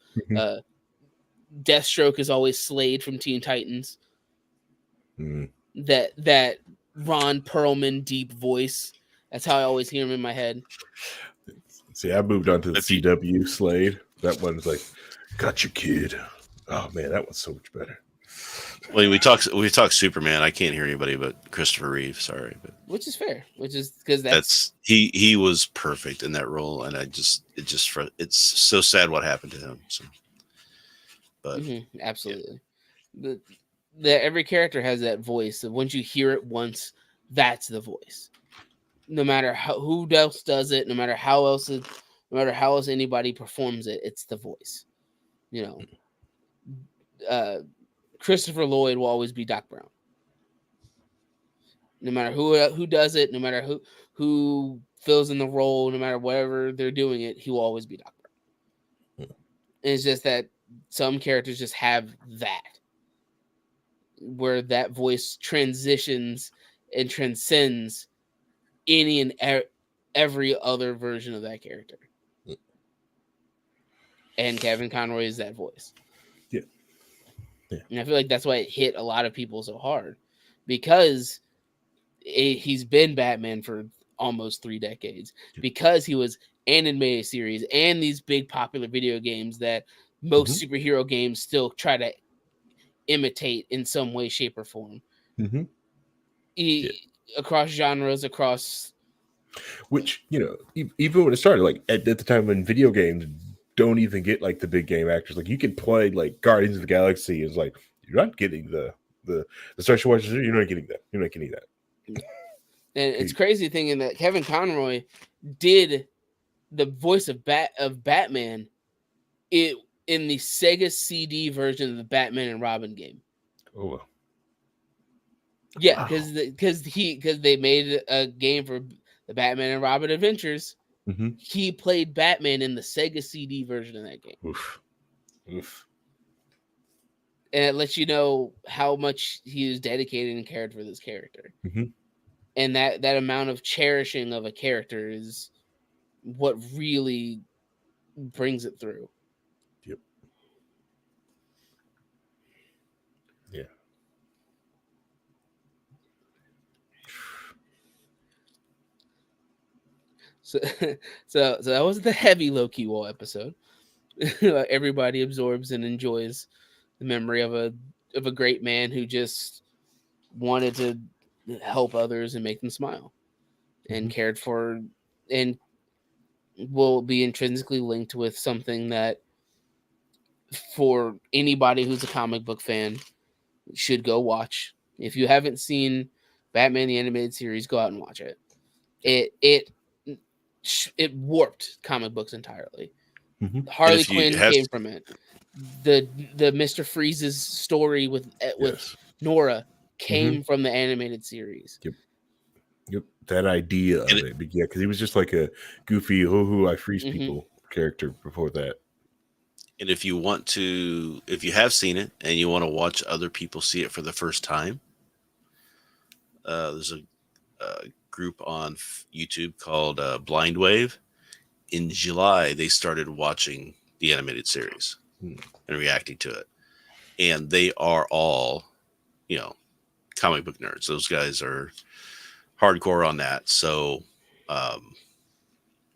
Deathstroke is always Slade from Teen Titans. That Ron Perlman deep voice. That's how I always hear him in my head. See, I moved on to the CW Slade. That one's like, "Got your kid." Oh man, that was so much better. Well, we talk Superman. I can't hear anybody but Christopher Reeve. Sorry, but which is fair. Which is because that's he was perfect in that role, and it's so sad what happened to him. So, but absolutely, every character has that voice. So once you hear it once, that's the voice. No matter who else does it, no matter how else anybody performs it, it's the voice. Christopher Lloyd will always be Doc Brown. No matter who does it, no matter who fills in the role, no matter whatever they're doing it, he will always be Doc Brown. And it's just that some characters just have that, where that voice transitions and transcends any and every other version of that character. And Kevin Conroy is that voice. Yeah. And I feel like that's why it hit a lot of people so hard, because he's been Batman for almost 3 decades, because he was an animated series and these big popular video games that most superhero games still try to imitate in some way, shape, or form. Across genres, which, even when it started, like at the time when video games don't even get like the big game actors, like you could play like Guardians of the Galaxy, is like, you're not getting the Star Wars, you're not getting that. And it's crazy thinking that Kevin Conroy did the voice of Batman in the Sega CD version of the Batman and Robin game. Oh wow. Yeah, because they made a game for the Batman and Robin Adventures, Mm-hmm. He played Batman in the Sega CD version of that game. Oof. Oof. And it lets you know how much he is dedicated and cared for this character. Mm-hmm. And that amount of cherishing of a character is what really brings it through. Yep. Yeah. So that was the heavy low-key wall episode. Everybody absorbs and enjoys the memory of a great man who just wanted to help others and make them smile, and cared for, and will be intrinsically linked with something that, for anybody who's a comic book fan, should go watch. If you haven't seen Batman the Animated Series, go out and watch it. It warped comic books entirely. Mm-hmm. Harley Quinn came from it. The Mr. Freeze's story with Yes. Nora came from the animated series. Yep. That idea of it. Yeah, because he was just like a goofy, I freeze people character before that. And if you have seen it and you want to watch other people see it for the first time, there's a group on YouTube called Blind Wave. In July, they started watching the animated series and reacting to it. And they are all, comic book nerds. Those guys are hardcore on that. So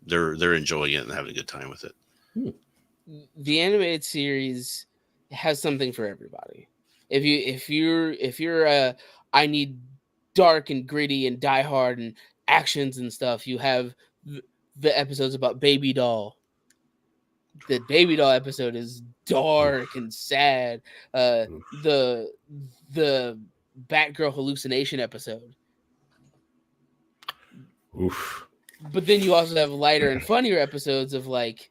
they're enjoying it and having a good time with it. The animated series has something for everybody. If you're I need dark and gritty and die hard and actions and stuff, you have the episodes about Baby Doll. The Baby Doll episode is dark and sad. The Batgirl hallucination episode. Oof. But then you also have lighter and funnier episodes of like,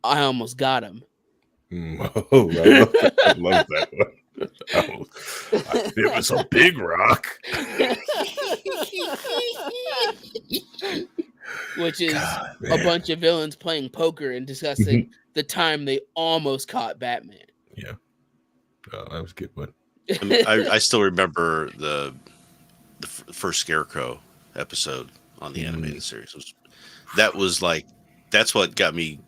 I almost got him. Oh, I love that one. It was a big rock. Which is a bunch of villains playing poker and discussing the time they almost caught Batman. Yeah. Oh, that was a good one. I still remember the first Scarecrow episode on the animated series. That's what got me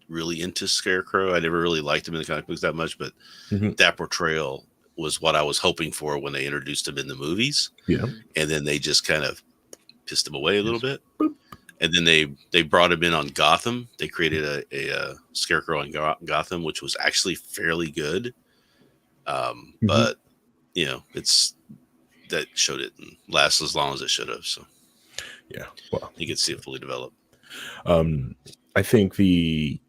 really into Scarecrow. I never really liked him in the comic books that much, but that portrayal was what I was hoping for when they introduced him in the movies. Yeah. And then they just kind of pissed him away a little bit. And then they brought him in on Gotham. They created a Scarecrow on Gotham, which was actually fairly good. But that show didn't last as long as it should have. So yeah, well, you could see it fully develop. I think the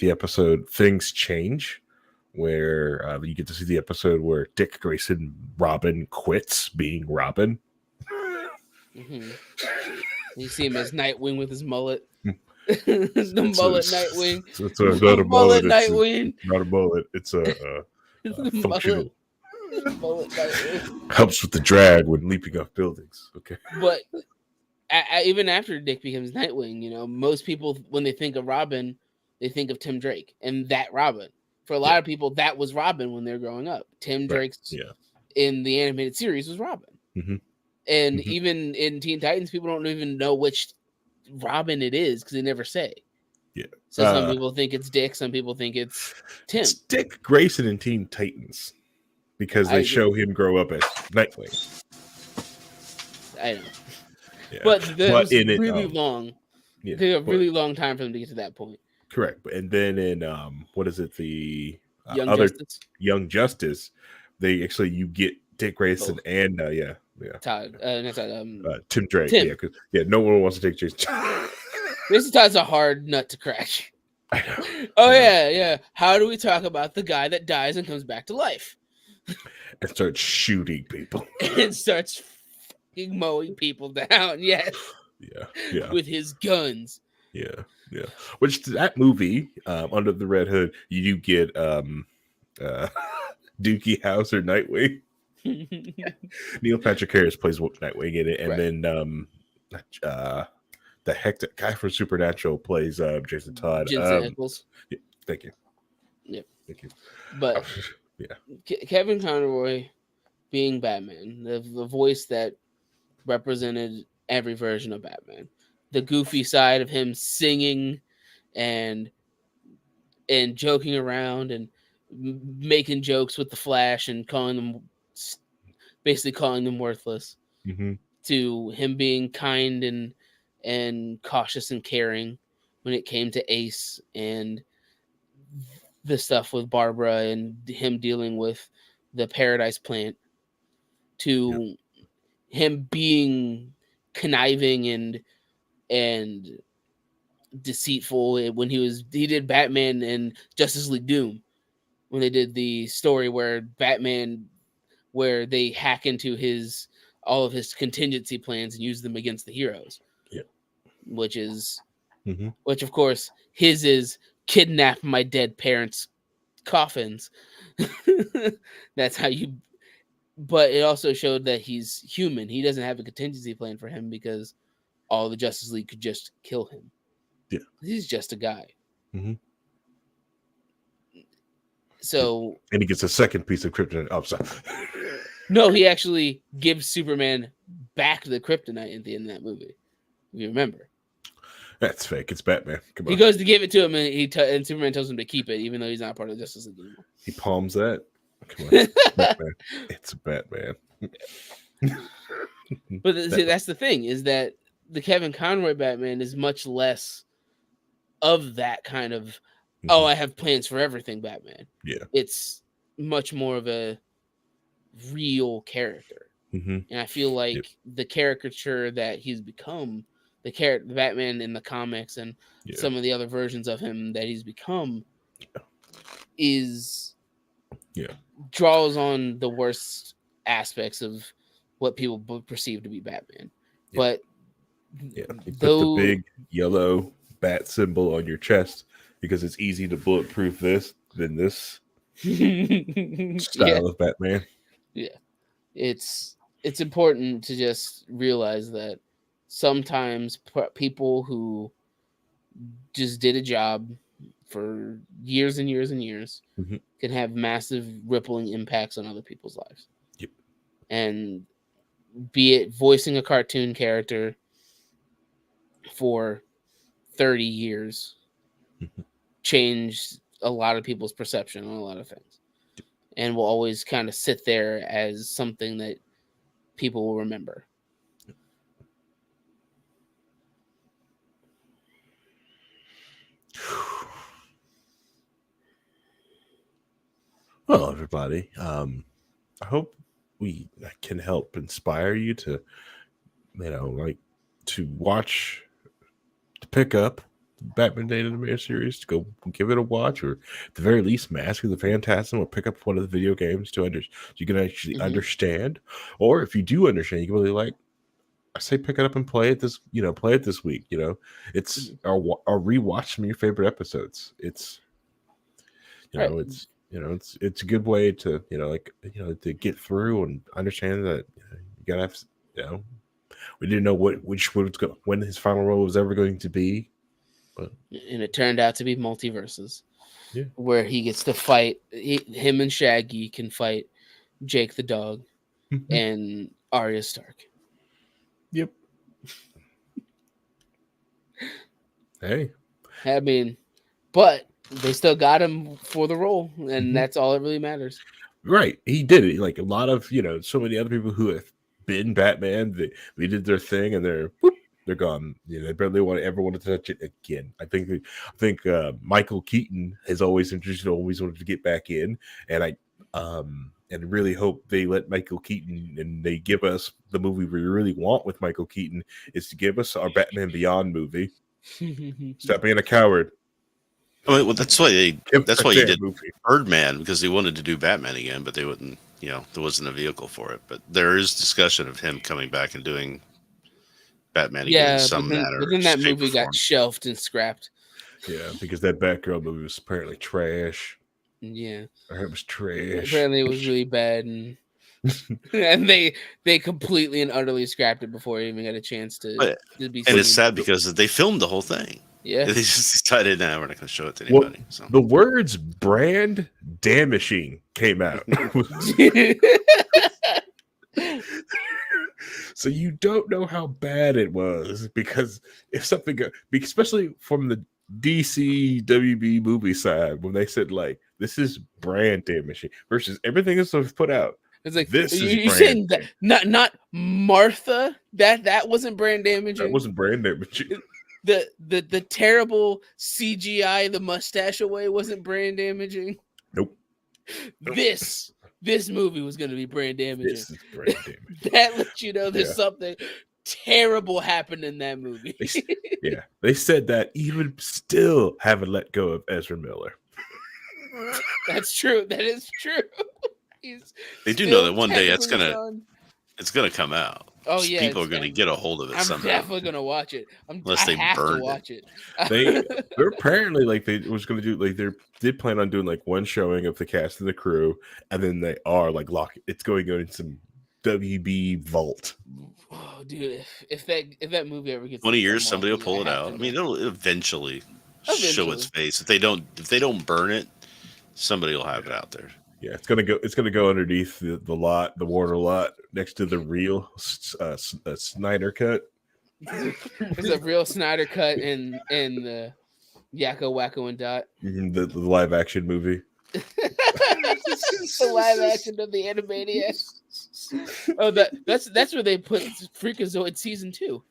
episode Things Change, where you get to see the episode where Dick Grayson Robin quits being Robin. You see him as Nightwing with his mullet. The mullet Nightwing. It's not a mullet. Nightwing. Not a mullet. It's a functional. Mullet Nightwing. Helps with the drag when leaping off buildings. Okay. But even after Dick becomes Nightwing, most people, when they think of Robin, they think of Tim Drake and that Robin. For a lot of people, that was Robin when they were growing up. Tim Drake's in the animated series was Robin. And even in Teen Titans, people don't even know which Robin it is because they never say. Yeah. So some people think it's Dick. Some people think it's Tim. It's Dick Grayson in Teen Titans because they show him grow up as Nightwing. I know. Yeah. But it's really long. Yeah, it took a really long time for them to get to that point. Correct. And then in what is it? The Young Justice, you get Dick Grayson and Todd, Tim Drake. Tim. No one wants to take Jason. Jason Todd's a hard nut to crack. I know. Oh yeah. How do we talk about the guy that dies and comes back to life? And starts shooting people. And starts fucking mowing people down. Yes. Yeah. With his guns. Yeah. Which that movie, Under the Red Hood, you do get Dookie Howser Nightwing. Neil Patrick Harris plays Nightwing in it, and then the heck that guy from Supernatural plays Jason Todd. Jensen Ackles. Yeah, thank you. Yep. Thank you. But yeah. Kevin Conroy being Batman, the voice that represented every version of Batman, the goofy side of him singing and joking around and making jokes with the Flash and basically calling them worthless, to him being kind and cautious and caring when it came to Ace and the stuff with Barbara and him dealing with the Paradise Plant, to him being conniving and deceitful when he did Batman and Justice League Doom, when they did the story where they hack into all of his contingency plans and use them against the heroes. Yeah. Which of course his is kidnap my dead parents' coffins. That's how you. But it also showed that he's human. He doesn't have a contingency plan for him because all the Justice League could just kill him. Yeah. He's just a guy. So, and he gets a second piece of kryptonite. Oh, sorry. No, he actually gives Superman back the kryptonite at the end of that movie. If you remember. That's fake. It's Batman. Come on. He goes to give it to him, and Superman tells him to keep it, even though he's not part of the Justice League anymore. He palms that. Come on. Batman. It's Batman. But that's the thing, is that the Kevin Conroy Batman is much less of that kind of, oh, I have plans for everything Batman. Yeah. It's much more of a real character. And I feel like the caricature that he's become, the Batman in the comics and some of the other versions of him that he's become draws on the worst aspects of what people perceive to be Batman. But you put the big yellow bat symbol on your chest because it's easy to bulletproof this than this style of Batman. Yeah. It's important to just realize that sometimes people who just did a job for years and years and years can have massive rippling impacts on other people's lives. Yep. And be it voicing a cartoon character for 30 years changed a lot of people's perception on a lot of things. And will always kind of sit there as something that people will remember. Well, everybody, I hope we can help inspire you to, to watch, to pick up Batman Day Animated Series, to go give it a watch, or at the very least, Mask of the Phantasm, or pick up one of the video games so you can actually understand. Or if you do understand, you can really I say pick it up and play it this week. It's or rewatch some of your favorite episodes. It's it's a good way to to get through and understand that you gotta have we didn't know when his final role was ever going to be. And it turned out to be multiverses, where he gets to fight. Him and Shaggy can fight Jake the dog and Arya Stark. Yep. Hey. I mean, but they still got him for the role, and that's all that really matters. Right. He did it. Like a lot of, so many other people who have been Batman, they did their thing and they're gone. They barely ever want to touch it again. I think Michael Keaton has always wanted to get back in, and I really hope they let Michael Keaton and they give us the movie we really want with Michael Keaton is to give us our Batman Beyond movie. Stop being a coward. Well, that's why you did Birdman, because they wanted to do Batman again, but they wouldn't. There wasn't a vehicle for it. But there is discussion of him coming back and doing Batman again in some manner. But then that movie got shelved and scrapped. Yeah, because that Batgirl movie was apparently trash. Yeah, Or it was trash. Apparently, it was really bad, and And they completely and utterly scrapped it before it even got a chance to be seen. And it's sad because they filmed the whole thing. Yeah. They just decided, nah, we're not going to show it to Well, anybody. So. the words brand damaging came out. So you don't know how bad it was, because if something, especially from the DC WB movie side, when they said like this is brand damaging versus everything else was put out. It's like this is you brand saying that not Martha, that wasn't brand damaging. That wasn't brand damaging. The terrible CGI, the mustache away wasn't brand damaging. Nope. This movie was going to be brand damaging. This is brand damaging. That lets you know there's something terrible happened in that movie. They said that even still haven't let go of Ezra Miller. That's true. That is true. They do know that one day it's gonna come out. Oh yeah, people are gonna get a hold of it. I'm definitely gonna watch it. Unless they burn it. They're apparently like they was gonna do like they did plan on doing like one showing of the cast and the crew, and then they are like it's going to go in some WB vault. Oh, dude! If that movie ever gets 20 years, somebody will pull it out. I mean, it'll eventually show its face. If they don't burn it, somebody will have it out there. Yeah, it's gonna go underneath the lot, the Warner lot, next to the real Snyder cut. There's a real Snyder cut in the Yakko, Wacko, and Dot. The live action movie. The live action of the Animaniacs. Oh, that's where they put Freakazoid season 2.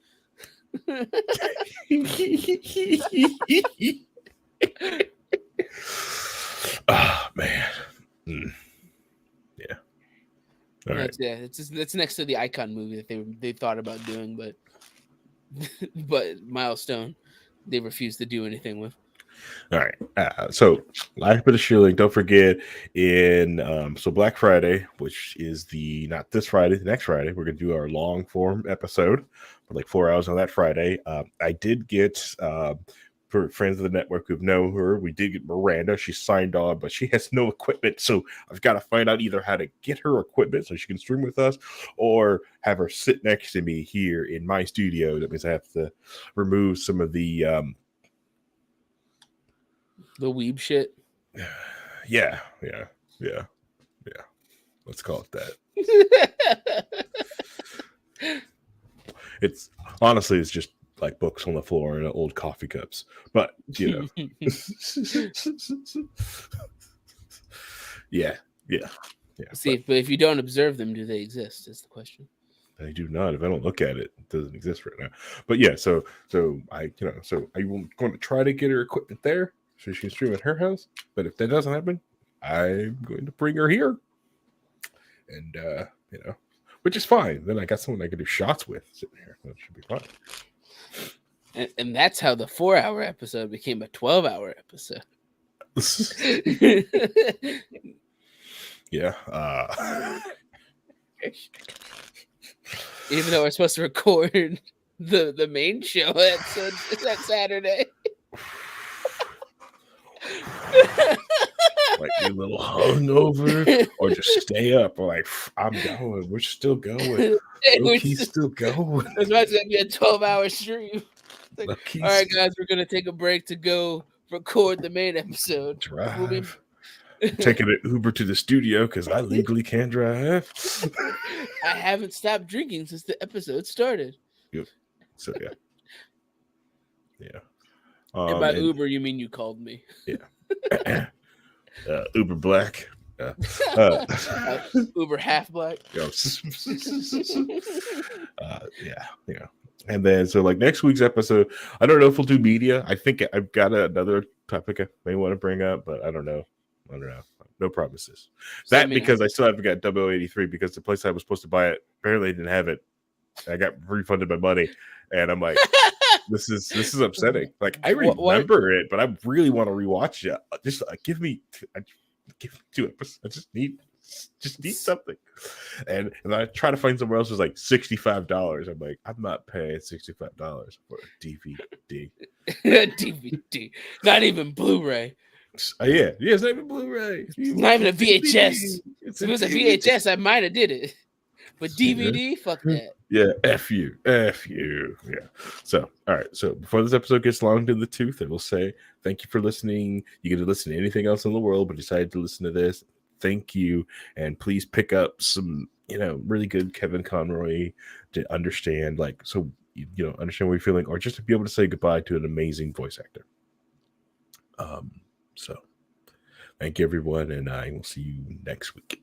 Oh man. Yeah. All right. Yeah, it's next to the Icon movie that they thought about doing, but Milestone they refused to do anything with. All right. So last bit of shilling. Don't forget so Black Friday, which is not this Friday, the next Friday, we're gonna do our long form episode for like 4 hours on that Friday. I did get for friends of the network who know her, we did get Miranda. She signed on, but she has no equipment. So I've got to find out either how to get her equipment so she can stream with us, or have her sit next to me here in my studio. That means I have to remove some of the weeb shit. Yeah. Let's call it that. It's honestly, it's just like books on the floor and old coffee cups, but yeah. See, but if you don't observe them, do they exist? Is the question. They do not. If I don't look at it, it doesn't exist right now. But yeah, so I I'm going to try to get her equipment there so she can stream at her house. But if that doesn't happen, I'm going to bring her here, and which is fine. Then I got someone I can do shots with sitting here. That should be fine. And that's how the 4-hour episode became a 12-hour episode. Yeah. Even though we're supposed to record the main show that Saturday. Like you little hungover, or just stay up. Or like I'm going. We're still going. He's still going. It's about to be a 12-hour stream. Like, all right, guys, we're gonna take a break to go record the main episode. Drive. Taking an Uber to the studio because I legally can't drive. I haven't stopped drinking since the episode started. Yep. So yeah. And by Uber, you mean you called me? Yeah. Uber Black. Uber half black. Yeah. And then so like next week's episode, I don't know if we'll do media. I think I've got another topic I may want to bring up, but I don't know. No promises. Because I still haven't got 0083 because the place I was supposed to buy it apparently didn't have it. I got refunded my money, and I'm like, this is upsetting. Like I remember it, but I really want to rewatch it. Just give me 2 episodes. I just need something. And I try to find somewhere else. It's like $65. I'm like, I'm not paying $65 for a DVD. DVD, not even Blu-ray. Yeah, it's not even Blu-ray. It's not even a VHS. It's If it was a VHS, I might have did it. But DVD, fuck that. Yeah, F you. Yeah. So, all right. So before this episode gets long to the tooth, I will say thank you for listening. You get to listen to anything else in the world, but decided to listen to this. Thank you. And please pick up some, really good Kevin Conroy to understand, understand what you're feeling, or just to be able to say goodbye to an amazing voice actor. So thank you, everyone, and I will see you next week.